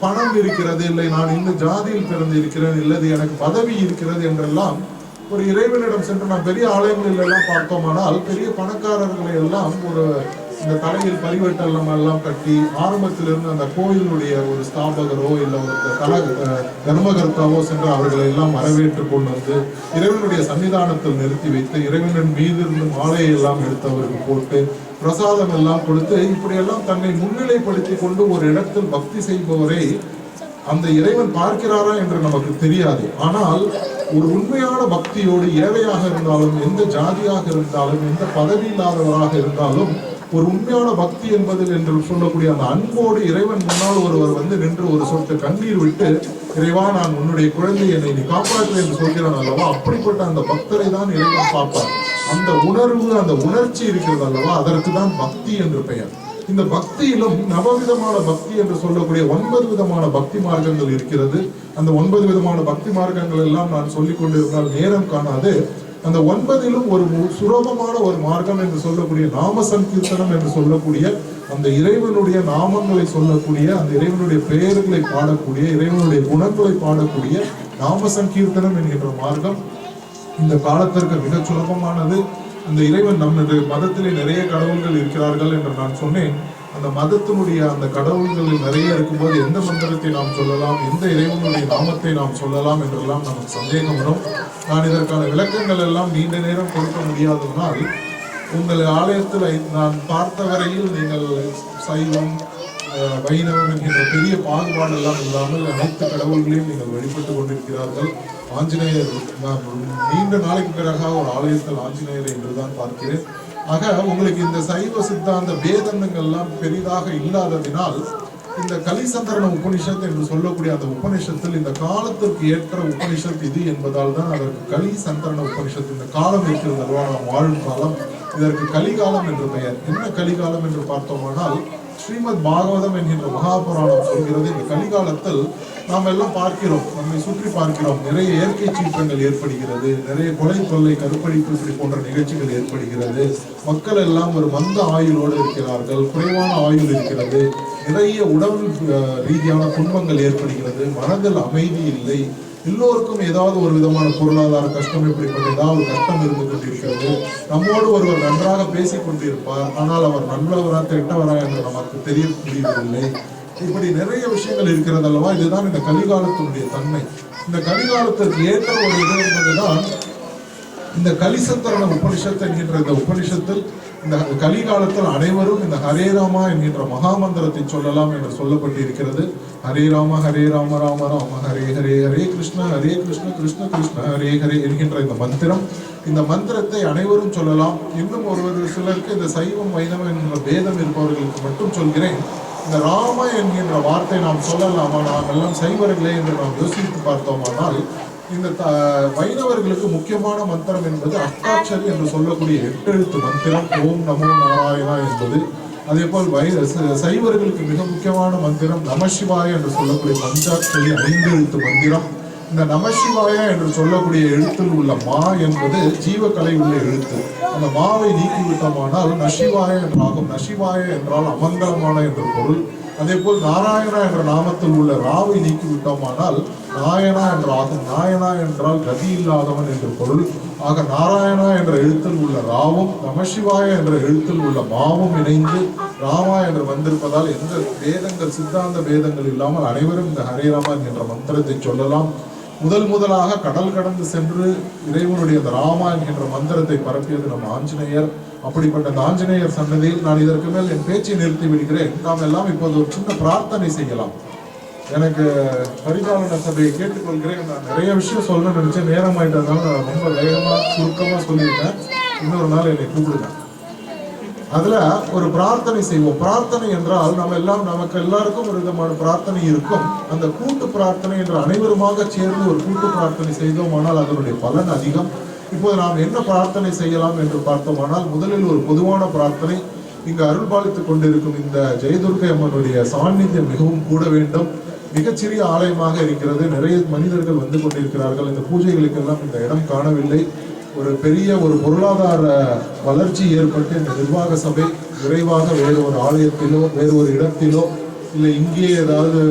Speaker 5: பணம் இருக்கிறது, இல்லை நான் இந்த ஜாதியில் பிறந்து இருக்கிறேன், இல்லது எனக்கு பதவி இருக்கிறது என்றெல்லாம் ஒரு இறைவனிடம் சென்று நாம் பெரிய ஆலயங்களில் எல்லாம் பார்த்தோமானால் பெரிய பணக்காரர்களை எல்லாம் இந்த தலையில் பரிவட்டெல்லாம் எல்லாம் கட்டி ஆரம்பத்திலிருந்து அந்த கோயிலுடைய ஒரு ஸ்தாபகரோ இல்லை ஒரு தர்மகர்த்தாவோ சென்று அவர்களை எல்லாம் வரவேற்று கொண்டு வந்து இறைவனுடைய சன்னிதானத்தில் நிறுத்தி வைத்து இறைவனின் மீது இருந்து மாலையை எல்லாம் எடுத்து அவருக்கு போட்டு பிரசாதம் எல்லாம் கொடுத்து இப்படியெல்லாம் தன்னை முன்னிலைப்படுத்தி கொண்டு ஒரு இடத்தில் பக்தி செய்பவரை அந்த இறைவன் பார்க்கிறாரா என்று நமக்கு தெரியாது. ஆனால் ஒரு உண்மையான பக்தியோடு, ஏழையாக இருந்தாலும், எந்த ஜாதியாக இருந்தாலும், எந்த பதவி இல்லாதவராக இருந்தாலும், ஒரு உண்மையான பக்தி என்பதில் என்று சொல்லக்கூடிய அந்த அன்போடு இறைவன் முன்னால் ஒருவர் நின்று ஒரு சொட்டு கண்ணீர் விட்டு, இறைவா நான் உன்னுடைய குழந்தை, என்னை நீ காப்பாற்று என்று சொல்கிறான் அல்லவா, அப்படிப்பட்ட அந்த பக்தரை தான் இறைவன் பார்ப்பார். அந்த உணர்வு, அந்த உணர்ச்சி இருக்கிறது அல்லவா, அதற்கு தான் பக்தி என்று பெயர். இந்த பக்தியிலும் நவவிதமான பக்தி என்று சொல்லக்கூடிய 9 விதமான பக்தி மார்க்கங்கள் இருக்கிறது. அந்த 9 விதமான பக்தி மார்க்கங்கள் எல்லாம் நான் சொல்லிக் கொண்டிருந்தால் நேரம் காணாது. அந்த 9லும் ஒரு சுலபமான ஒரு மார்க்கம் என்று சொல்லக்கூடிய நாம சங்கீர்த்தனம் என்று சொல்லக்கூடிய அந்த இறைவனுடைய நாமங்களை சொல்லக்கூடிய, அந்த இறைவனுடைய பெயர்களை பாடக்கூடிய, இறைவனுடைய குணங்களை பாடக்கூடிய நாம சங்கீர்த்தனம் என்கின்ற மார்க்கம் இந்த காலத்திற்கு மிக சுலபமானது. அந்த இறைவன் நம்முடைய மதத்திலே நிறைய கடவுள்கள் இருக்கிறார்கள் என்று நான் சொன்னேன். அந்த மதத்தினுடைய அந்த கடவுள்களில் நிறைய இருக்கும்போது எந்த மந்திரத்தை நாம் சொல்லலாம், எந்த இறைவனுடைய நாமத்தை நாம் சொல்லலாம் என்றெல்லாம் நமக்கு சந்தேகம் வரும். நான் இதற்கான விளக்கங்கள் எல்லாம் நீண்ட நேரம் கொடுக்க முடியாததனால் உங்கள் ஆலயத்தில் நான் பார்த்த வரையில் நீங்கள் சைவம் வைணவம் என்கின்ற பெரிய பாகுபாடு எல்லாம் இல்லாமல் அனைத்து கடவுள்களையும் நீங்கள் வழிபட்டு கொண்டிருக்கிறார்கள். ஆஞ்சநேயர், நான் நீண்ட நாளைக்கு பிறகு ஒரு ஆலயத்தில் ஆஞ்சநேயரை என்றுதான் பார்க்கிறேன். ஆக உங்களுக்கு இந்த சைவ சித்தாந்த பேதங்கள்லாம் பெரிதாக இல்லாததினால் இந்த கலிசந்தரண உபனிஷத் என்று சொல்லக்கூடிய அந்த உபனிஷத்தில் இந்த காலத்திற்கு ஏற்ற உபனிஷத் இது என்பதால் தான் அதற்கு கலிசந்தரண உபனிஷத். இந்த காலம் இருக்கிறது அல்லவா, நாம் வாழும் காலம், இதற்கு கலிகாலம் என்று பெயர். என்ன கலிகாலம் என்று பார்த்தோமானால் ஸ்ரீமத் பாகவதம் என்கின்ற மகாபுராணம் சொல்கிறது, இந்த கலிகாலத்தில் நாம் எல்லாம் பார்க்கிறோம், நம்மை சுற்றி பார்க்கிறோம், நிறைய இயற்கை சீற்றங்கள் ஏற்படுகிறது, நிறைய கொலை தொல்லை கருப்பழிப்பு இப்படி போன்ற நிகழ்ச்சிகள் ஏற்படுகிறது. மக்கள் எல்லாம் ஒரு மந்த ஆயுளோடு இருக்கிறார்கள், குறைவான ஆயுள் இருக்கிறது, நிறைய உடல் ரீதியான துன்பங்கள் ஏற்படுகிறது, மனதில் அமைதி இல்லை, எல்லோருக்கும் ஏதாவது ஒரு விதமான பொருளாதார கஷ்டம், இப்படிப்பட்ட ஏதாவது கஷ்டம் இருந்து கொண்டிருக்கிறது. நம்மோடு ஒருவர் நன்றாக பேசிக் கொண்டிருப்பார், ஆனால் அவர் நல்லவரா கெட்டவரா என்று நமக்கு தெரிய முடியவில்லை. இப்படி நிறைய விஷயங்கள் இருக்கிறது அல்லவா. இதுதான் இந்த கலிகாலத்தினுடைய தன்மை. இந்த கலிகாலத்திற்கு ஏற்ற ஒரு இது என்பதுதான் இந்த கலிசந்தரண உபனிஷத்து என்கின்ற இந்த உபனிஷத்தில் இந்த கலிகாலத்தில் அனைவரும் இந்த ஹரே ராமா என்கின்ற மகாமந்திரத்தை சொல்லலாம் என்று சொல்லப்பட்டிருக்கிறது. ஹரே ராம ராம ராம ஹரே ஹரே, ஹரே கிருஷ்ண கிருஷ்ண கிருஷ்ண ஹரே ஹரே என்கின்ற இந்த மந்திரம், இந்த மந்திரத்தை அனைவரும் சொல்லலாம். இன்னும் ஒரு சிலருக்கு இந்த சைவம் வைணவம் என்கிற பேதம் இருப்பவர்களுக்கு மட்டும் சொல்கிறேன், இந்த ராம என்கின்ற வார்த்தை நாம் சொல்லலாமா, நாம் எல்லாம் சைவர்களே என்று நாம் யோசித்து பார்த்தோமானால் இந்த வைணவர்களுக்கு முக்கியமான மந்திரம் என்பது அஷ்டாட்சரி என்று சொல்லக்கூடிய 8 எழுத்து மந்திரம் ஓம் நமோ நாராயணா என்பது. அதே போல் சைவர்களுக்கு மிக முக்கியமான மந்திரம் நமசிவாய என்று சொல்லக்கூடிய பஞ்சாட்சரி 5 எழுத்து மந்திரம். இந்த நமசிவாய என்று சொல்லக்கூடிய எழுத்தில் உள்ள மா என்பது ஜீவக்கலை உள்ள எழுத்து. அந்த மாவை நீக்கிவிட்டோமானால் நசிவாய என்றாகும். நசிவாய என்றால் அமங்கலமான என்று பொருள். அதே போல் நாராயணா என்ற நாமத்தில் உள்ள ராவை நீக்கிவிட்டோமானால் நாயனா என்று ஆகும். நாயனா என்றால் கதி இல்லாதவன் என்று பொருள். ஆக நாராயணா என்ற எழுத்தில் உள்ள ராவும் நமசிவாய என்ற எழுத்தில் உள்ள மாவும் இணைந்து ராமா என்று வந்திருப்பதால் எந்த வேதங்கள் சித்தாந்த வேதங்கள் இல்லாமல் அனைவரும் இந்த ஹரே ராமா என்கின்ற மந்திரத்தை சொல்லலாம். முதலாக கடல் கடந்து சென்று இறைவனுடைய அந்த ராமா என்கின்ற மந்திரத்தை பரப்பியது நம் ஆஞ்சநேயர். அப்படிப்பட்ட அந்த ஆஞ்சநேயர் சன்னதியில் நான் இதற்கு மேல் என் பேச்சை நிறுத்தி விடுகிறேன். நாம் எல்லாம் இப்போது ஒரு சின்ன பிரார்த்தனை செய்யலாம். எனக்கு பரிபாலன சபையை கேட்டுக்கொள்கிறேன். நான் நிறைய விஷயம் சொல்ல நினைச்சேன், நேரம் ஆயிட்டதுனால நான் ரொம்ப வேகமாக சுருக்கமாக சொல்லியிருக்கேன். இன்னொரு நாள் என்னை கூப்பிடுங்க. அதுல ஒரு பிரார்த்தனை செய்வோம். பிரார்த்தனை என்றால் நமக்கு எல்லாருக்கும் ஒரு விதமான பிரார்த்தனை இருக்கும். அந்த கூட்டு பிரார்த்தனை என்ற அனைவருமாக சேர்ந்து ஒரு கூட்டு பிரார்த்தனை செய்தோமானால் அதனுடைய பலன் அதிகம். இப்போது நாம் என்ன பிரார்த்தனை செய்யலாம் என்று பார்த்தோமானால் முதலில் ஒரு பொதுவான பிரார்த்தனை. இங்கு அருள்பாலித்துக் கொண்டிருக்கும் இந்த ஜெயதுர்கை அம்மனுடைய சாநித்தியம் மிகவும் கூட வேண்டும். மிகச்சிறிய ஆலயமாக இருக்கிறது, நிறைய மனிதர்கள் வந்து கொண்டிருக்கிறார்கள். இந்த பூஜைகளுக்கெல்லாம் இந்த இடம் காணவில்லை. ஒரு பெரிய ஒரு பொருளாதார வளர்ச்சி ஏற்பட்டு இந்த நிர்வாக சபை விரைவாக வேறு ஒரு ஆலயத்திலோ வேறு ஒரு இடத்திலோ இல்லை இங்கே ஏதாவது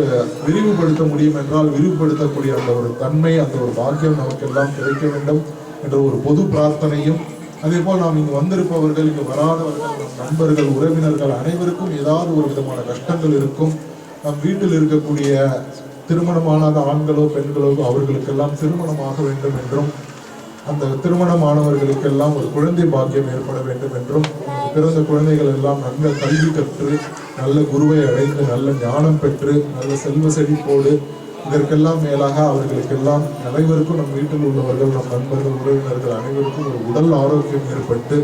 Speaker 5: விரிவுபடுத்த முடியும் என்றால் விரிவுபடுத்தக்கூடிய அந்த ஒரு தன்மை, அந்த ஒரு பாக்கியம் நமக்கெல்லாம் கிடைக்க வேண்டும் என்ற ஒரு பொது பிரார்த்தனையும், அதே போல் நாம் இங்கு வந்திருப்பவர்கள், இங்கு வராதவர்கள், நம் நண்பர்கள், உறவினர்கள் அனைவருக்கும் ஏதாவது ஒரு விதமான கஷ்டங்கள் இருக்கும். நம் வீட்டில் இருக்கக்கூடிய திருமணமானாத ஆண்களோ பெண்களோ அவர்களுக்கெல்லாம் திருமணமாக வேண்டும் என்றும், அந்த திருமணமானவர்களுக்கெல்லாம் ஒரு குழந்தை பாக்கியம் ஏற்பட வேண்டும் என்றும், பிறந்த குழந்தைகள் எல்லாம் நல்ல கல்வி கற்று நல்ல குருவை அடைந்து நல்ல ஞானம் பெற்று நல்ல செல்வ செழிப்போடு, இதற்கெல்லாம் மேலாக அவர்களுக்கெல்லாம் அனைவருக்கும் நம் வீட்டில் உள்ளவர்கள், நம் நண்பர்கள், உறவினர்கள் அனைவருக்கும் ஒரு உடல் ஆரோக்கியம் ஏற்பட்டு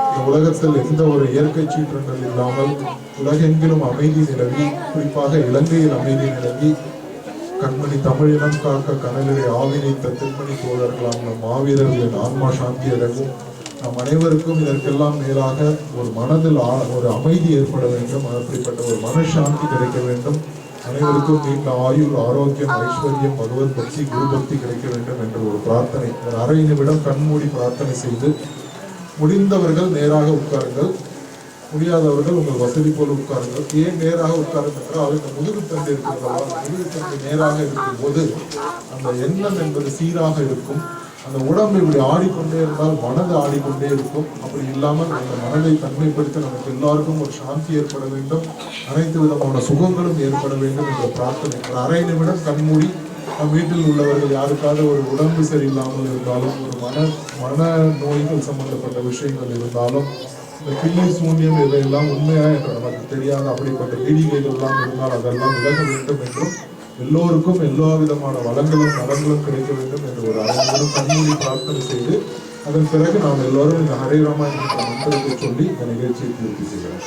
Speaker 5: இந்த உலகத்தில் எந்த ஒரு இயற்கை சீற்றங்கள் இல்லாமல் உலகெங்கிலும் அமைதி நிலவி, குறிப்பாக இலங்கையில் அமைதி நிலவி, கண்மணி தமிழினம் காக்க கனலிலே ஆவினைத்த திருமணி தோழர்களாம் நம் மாவீரர்களின் ஆன்மா சாந்தி அடைவும். நம் அனைவருக்கும் இதற்கெல்லாம் மேலாக ஒரு மனதில் ஒரு அமைதி ஏற்பட வேண்டும். அப்படிப்பட்ட ஒரு மனசாந்தி கிடைக்க வேண்டும். அனைவருக்கும் நீண்ட ஆயுள், ஆரோக்கியம், ஐஸ்வர்யம், பகவத் பக்தி, குரு பக்தி கிடைக்க வேண்டும் என்ற ஒரு பிரார்த்தனை. ஒரு அரை நிமிடம் கண்மூடி பிரார்த்தனை செய்து முடிந்தவர்கள் நேராக உட்காருங்கள், முடியாதவர்கள் உங்கள் வசதி போல உட்காருங்கள். ஏன் நேராக உட்காருங்க என்றால் இந்த முதுகு தண்டு இருக்கிறதா, முதுகு தண்டு நேராக இருக்கும் போது அந்த எண்ணம் என்பது சீராக இருக்கும். அந்த உடம்பு இப்படி ஆடிக்கொண்டே இருந்தால் மனது ஆடிக்கொண்டே இருக்கும். அப்படி இல்லாமல் அந்த மனதை தன்மைப்படுத்த நமக்கு எல்லாருக்கும் ஒரு சாந்தி ஏற்பட வேண்டும், அனைத்து விதமான சுகங்களும் ஏற்பட வேண்டும் என்ற பிரார்த்தனை. ஒரு அரை நிமிடம் கண்மூடி நம் வீட்டில் உள்ளவர்கள் யாருக்காவது ஒரு உடம்பு சரியில்லாமல் இருந்தாலும், ஒரு மன நோய்கள் சம்பந்தப்பட்ட விஷயங்கள் இருந்தாலும், இந்த பில்லி சூன்யம் இதையெல்லாம் உண்மையா என்று நமக்கு தெரியாத அப்படிப்பட்ட பீடிகைகள் எல்லாம் இருந்தால் அதெல்லாம் விலக வேண்டும் என்றும், எல்லோருக்கும் எல்லா விதமான வளங்களும் நலங்களும் கிடைக்க வேண்டும் என்று ஒரு அரை நிமிடம் கண்மூடி பிரார்த்தனை செய்து அதன் பிறகு நாம் எல்லோரும் இந்த ஹரே ராமா என்ற மந்திரத்தை சொல்லி இந்த நிகழ்ச்சியை பூர்த்தி செய்கிறோம்.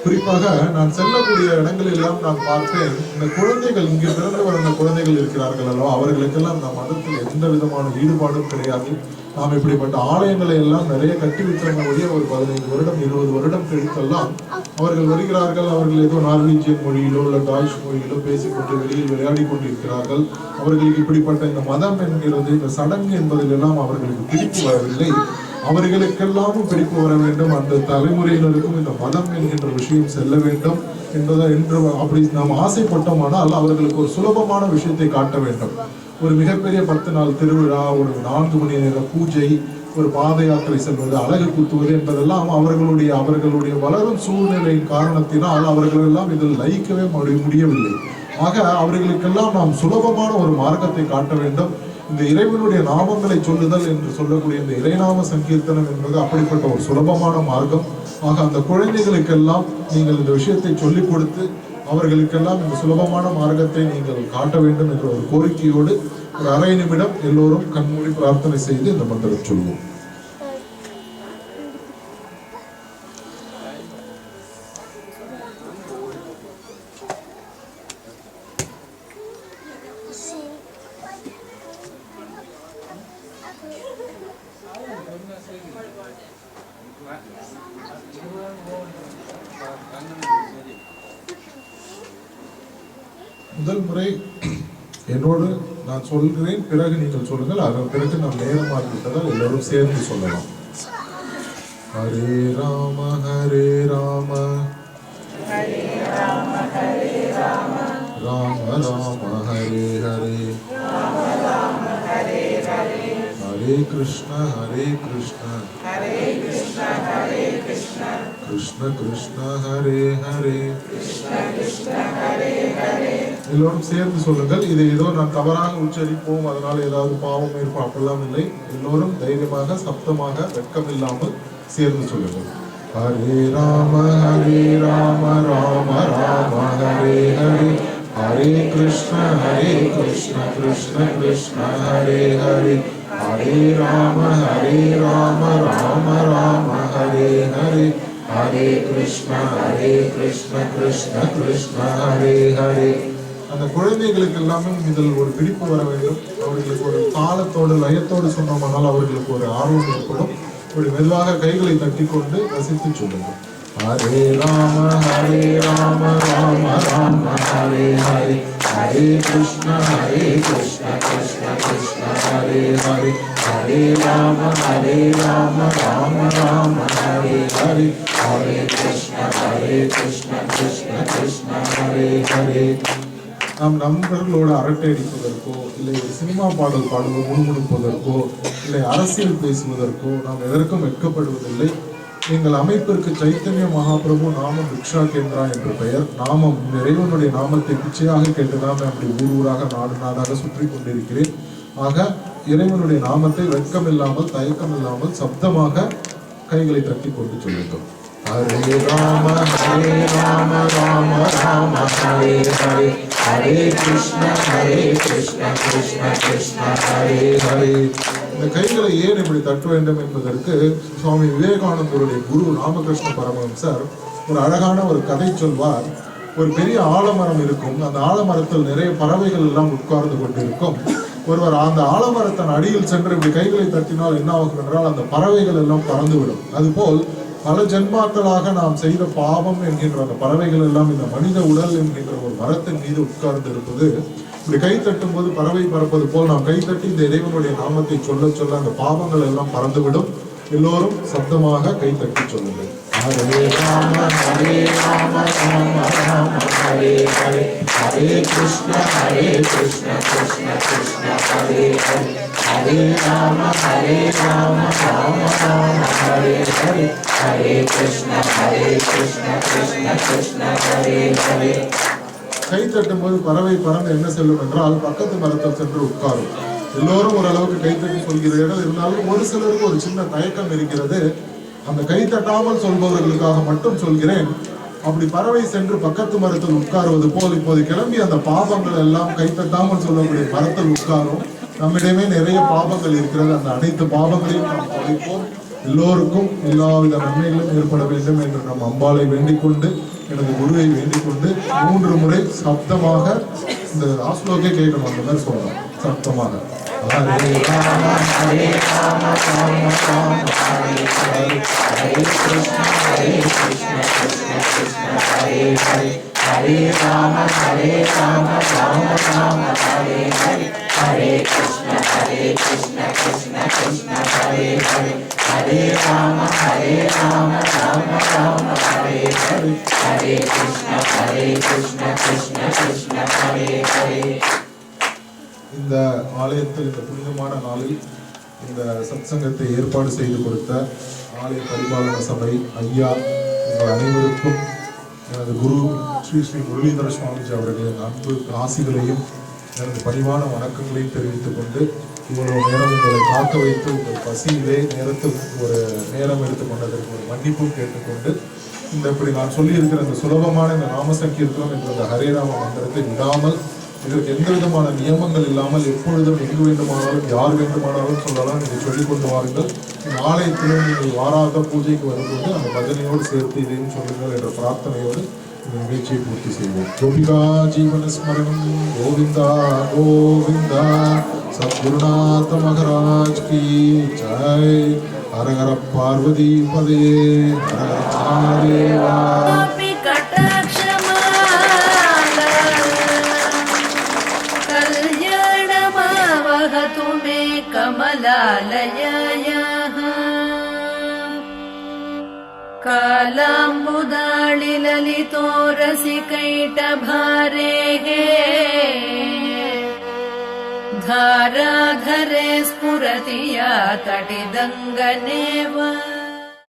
Speaker 5: குறிப்பாக நான் செல்லக்கூடிய இடங்களில் எல்லாம் நான் பார்த்தேன், இந்த குழந்தைகள் இங்கே பிறந்து வளர்ந்த குழந்தைகள் இருக்கிறார்கள் அல்லவா, அவர்களுக்கெல்லாம் இந்த மதத்தில் எந்த விதமான ஈடுபாடும் கிடையாது. நாம் இப்படிப்பட்ட ஆலயங்களை எல்லாம் நிறைய கட்டி விட்டவங்களுடைய ஒரு 15 வருடம் 20 வருடம் கழித்தெல்லாம் அவர்கள் வருகிறார்கள். அவர்கள் ஏதோ நார்வீஜியன் மொழியிலோ இல்லை டாய்ச் மொழியிலோ பேசிக்கொண்டு வெளியில் விளையாடி கொண்டிருக்கிறார்கள். அவர்களுக்கு இப்படிப்பட்ட இந்த மதம் என்கிறது, இந்த சடங்கு என்பதிலெல்லாம் அவர்களுக்கு பிடிப்பு வரவில்லை. அவர்களுக்கெல்லாமும் பிடிப்பு வர வேண்டும், அந்த தலைமுறையினருக்கும் இந்த மதம் என்கின்ற விஷயம் செல்ல வேண்டும் என்று அப்படி நாம் ஆசைப்பட்டோமானால் அவர்களுக்கு ஒரு சுலபமான விஷயத்தை காட்ட வேண்டும். ஒரு மிகப்பெரிய 10 நாள் திருவிழா, ஒரு 4 மணி நேர பூஜை, ஒரு பாத யாத்திரை செல்வது, அழகு குத்துவது என்பதெல்லாம் அவர்களுடைய வளரும் சூழ்நிலையின் காரணத்தினால் அவர்கள் எல்லாம் இதில் லயிக்கவே முடியவில்லை. ஆக அவர்களுக்கெல்லாம் நாம் சுலபமான ஒரு மார்க்கத்தை காட்ட வேண்டும். இந்த இறைவனுடைய நாமங்களை சொல்லுதல் என்று சொல்லக்கூடிய இந்த இறைநாம சங்கீர்த்தனம் என்பது அப்படிப்பட்ட ஒரு சுலபமான மார்க்கம். ஆக அந்த குழந்தைகளுக்கெல்லாம் நீங்கள் இந்த விஷயத்தை சொல்லிக் கொடுத்து அவர்களுக்கெல்லாம் இந்த சுலபமான மார்க்கத்தை நீங்கள் காட்ட வேண்டும் என்ற ஒரு கோரிக்கையோடு ஒரு அரை நிமிடம் எல்லோரும் கண்மூடி பிரார்த்தனை செய்து இந்த மந்திரம் சொல்வோம். முதல் முறை என்னோடு நான் சொல்கிறேன், பிறகு நீங்கள் சொல்லுங்கள். அதன் பிறகு நாம் நேரமாகிவிட்டதால் எல்லோரும் சேர்ந்து சொல்லலாம். ஹரே ராம ஹரே ராம ராம ராம ஹரே ஹரே ஹரே கிருஷ்ண கிருஷ்ண கிருஷ்ண ஹரே ஹரே. எல்லோரும் சேர்ந்து சொல்லுங்கள். இதை ஏதோ நான் தவறாக உச்சரிப்போம், அதனால ஏதாவது பாவம் இருக்கும் அப்படிலாம் இல்லை. எல்லோரும் தைரியமாக சப்தமாக வெட்கம் இல்லாமல் சேர்ந்து சொல்லுங்கள். ஹரே ராம ராம ராம ஹரே ஹரே ஹரே கிருஷ்ண கிருஷ்ண கிருஷ்ண ஹரே ஹரே ஹரே ராம ராம ராம ஹரே ஹரே ஹரே கிருஷ்ண கிருஷ்ண கிருஷ்ண ஹரே ஹரே. அந்த குழந்தைகளுக்கு எல்லாமே இதில் ஒரு பிடிப்பு வர வேண்டும். அவர்களுக்கு ஒரு தாளத்தோடு லயத்தோடு சொன்னோம்னால் அவர்களுக்கு ஒரு ஆர்வம் ஏற்படும். இப்படி மெதுவாக கைகளை தட்டி கொண்டு ரசித்து சொல்லுங்கள். ஹரே ராம ராம ராம ஹரே ஹரே ஹரே கிருஷ்ண கிருஷ்ண கிருஷ்ண ஹரே ஹரே ஹரே ராம ராம ராம ஹரே ஹரே ஹரே கிருஷ்ண கிருஷ்ண கிருஷ்ண ஹரே ஹரே. நாம் நண்பர்களோடு அரட்டை அடிப்பதற்கோ இல்லை ஒரு சினிமா பாடல் முணுமுணுப்பதற்கோ இல்லை அரசியல் பேசுவதற்கோ நாம் எதற்கும் வெட்கப்படுவதில்லை. எங்கள் அமைப்பிற்கு சைத்தன்ய மகாபிரபு நாம பிக்ஷா கேந்திரா என்ற பெயர். நாமம் இறைவனுடைய நாமத்தை பிச்சையாக கேட்டுதான் அப்படி ஊராக நாடாக சுற்றி கொண்டிருக்கிறேன். ஆக இறைவனுடைய நாமத்தை வெட்கம் இல்லாமல் தயக்கம் இல்லாமல் சப்தமாக கைகளை தட்டி கொண்டு சொல்லுங்கள். ஹரே ராம ராம ராம ஹரே ஹரே ஹரே கிருஷ்ண கிருஷ்ண கிருஷ்ண ஹரே ஹரே. இந்த கைகளை ஏன் இப்படி தட்ட வேண்டும் என்பதற்கு சுவாமி விவேகானந்தருடைய குரு ராமகிருஷ்ண பரமஹம்சர் ஒரு அழகான ஒரு கதை சொல்வார். ஒரு பெரிய ஆலமரம் இருக்கும். அந்த ஆலமரத்தில் நிறைய பறவைகள் எல்லாம் உட்கார்ந்து கொண்டிருக்கும். ஒருவர் அந்த ஆலமரத்தின் அடியில் சென்று இப்படி கைகளை தட்டினால் என்ன ஆகும் என்றால் அந்த பறவைகள் எல்லாம் பறந்துவிடும். அதுபோல் பல ஜென்மாக்களாக நாம் செய்த பாவம் என்கின்ற அந்த பறவைகள் எல்லாம் இந்த மனித உடல் என்கின்ற ஒரு மரத்தின் மீது உட்கார்ந்து இருப்பது. இப்படி கை தட்டும் போது பறவை பறப்பது போல் நாம் கை தட்டி இந்த இறைவனுடைய நாமத்தை சொல்ல சொல்ல அந்த பாவங்கள் எல்லாம் பறந்துவிடும். எல்லோரும் சப்தமாக கை தட்டி சொல்லுங்கள். ஹரே ராம ராம ராம ஹரே ஹரே ஹரே கிருஷ்ண கிருஷ்ண கிருஷ்ண ஹரே ஹரே हरे राम राम राम हरे हरे हरे कृष्ण कृष्ण कृष्ण हरे हरे. கை தட்டும் போது பறவை பறந்து என்ன செல்லும் என்றால் பக்கத்து மரத்தில் சென்று உட்காரும். எல்லோரும் ஓரளவுக்கு கைத்தட்டி சொல்கிறீர்கள், இருந்தாலும் ஒரு சிலருக்கு ஒரு சின்ன தயக்கம் இருக்கிறது. அந்த கை தட்டாமல் சொல்பவர்களுக்காக மட்டும் சொல்கிறேன். அப்படி பறவை சென்று பக்கத்து மரத்தில் உட்காருவது போல் இப்போது கிளம்பி அந்த பாபங்கள் எல்லாம் கைத்தட்டாமல் சொல்லக்கூடிய மரத்தில் உட்காரும். நம்மிடமே நிறைய பாபங்கள் இருக்கிறது. அந்த அனைத்து பாபங்களையும் நாம் தொலைப்போம். எல்லோருக்கும் எல்லாவித நன்மைகளும் ஏற்பட வேண்டும் என்று நம் அம்பாளை வேண்டிக் கொண்டு, எனது குருவை வேண்டிக் கொண்டு 3 முறை சப்தமாக இந்த ஆஸ்லோகே கேட்கணும். அந்த மாதிரி சொல்லலாம் சப்தமாக. ஹரே ராம ஹரே ராம ராம ராம ஹரே ஹரே ஹரே கிருஷ்ண கிருஷ்ண கிருஷ்ண ஹரே ஹரே ஹரே ராம ராம ராம ஹரே ஹரே ஹரே கிருஷ்ண கிருஷ்ண கிருஷ்ண ஹரே ஹரே ஹரே ராம ராம ராம ஹரே ஹரே ஹரே கிருஷ்ண கிருஷ்ண கிருஷ்ண ஹரே ஹரே. இந்த ஆலயத்தில் இந்த புனிதமான நாளில் இந்த சத்சங்கத்தை ஏற்பாடு செய்து கொடுத்த ஆலய பரிபாலன சபை ஐயா உங்கள் அனைவருக்கும் எனது குரு ஸ்ரீ ஸ்ரீ முரளிதர சுவாமிஜி அவர்களின் அன்பு ஆசிகளையும் எனது பணிவான வணக்கங்களையும் தெரிவித்துக் கொண்டு, இவ்வளவு நேரம் உங்களை காக்க வைத்து உங்கள் பசியிலே நேரத்தில் ஒரு நேரம் எடுத்துக்கொண்டதற்கு ஒரு மன்னிப்பும் கேட்டுக்கொண்டு, இந்த இப்படி நான் சொல்லியிருக்கிற இந்த சுலபமான இந்த நாம சங்கீர்த்தனம் என்ற இந்த ஹரே ராம மந்திரத்தை விடாமல், இதற்கு எந்த விதமான நியமங்கள் இல்லாமல் எப்பொழுதும் எங்கு வேண்டுமானாலும் யார் வேண்டுமானாலும் சொல்லலாம். நீங்கள் சொல்லிக் கொண்டு வாருங்கள். ஆலயத்திலும் நீங்கள் வாராத பூஜைக்கு வரும்போது அந்த பஜனையோடு சேர்த்து இதையும் சொல்லுங்கள் என்ற பிரார்த்தனையோடு இந்த நிகழ்ச்சியை பூர்த்தி செய்வோம். கோபிகா ஜீவன ஸ்மரணம் கோவிந்தா கோவிந்தா. சத்குருநாத மகராஜ் கி ஜெய். ஹர ஹர பார்வதி பதே ஹர ஹர மகாதேவா.
Speaker 1: कल्याणमावहतु मे कमलालयायाः कालाम्बुदाळिललितो रसिकैटभारेः धाराधरे स्फुरति या तटिदङ्गनेव.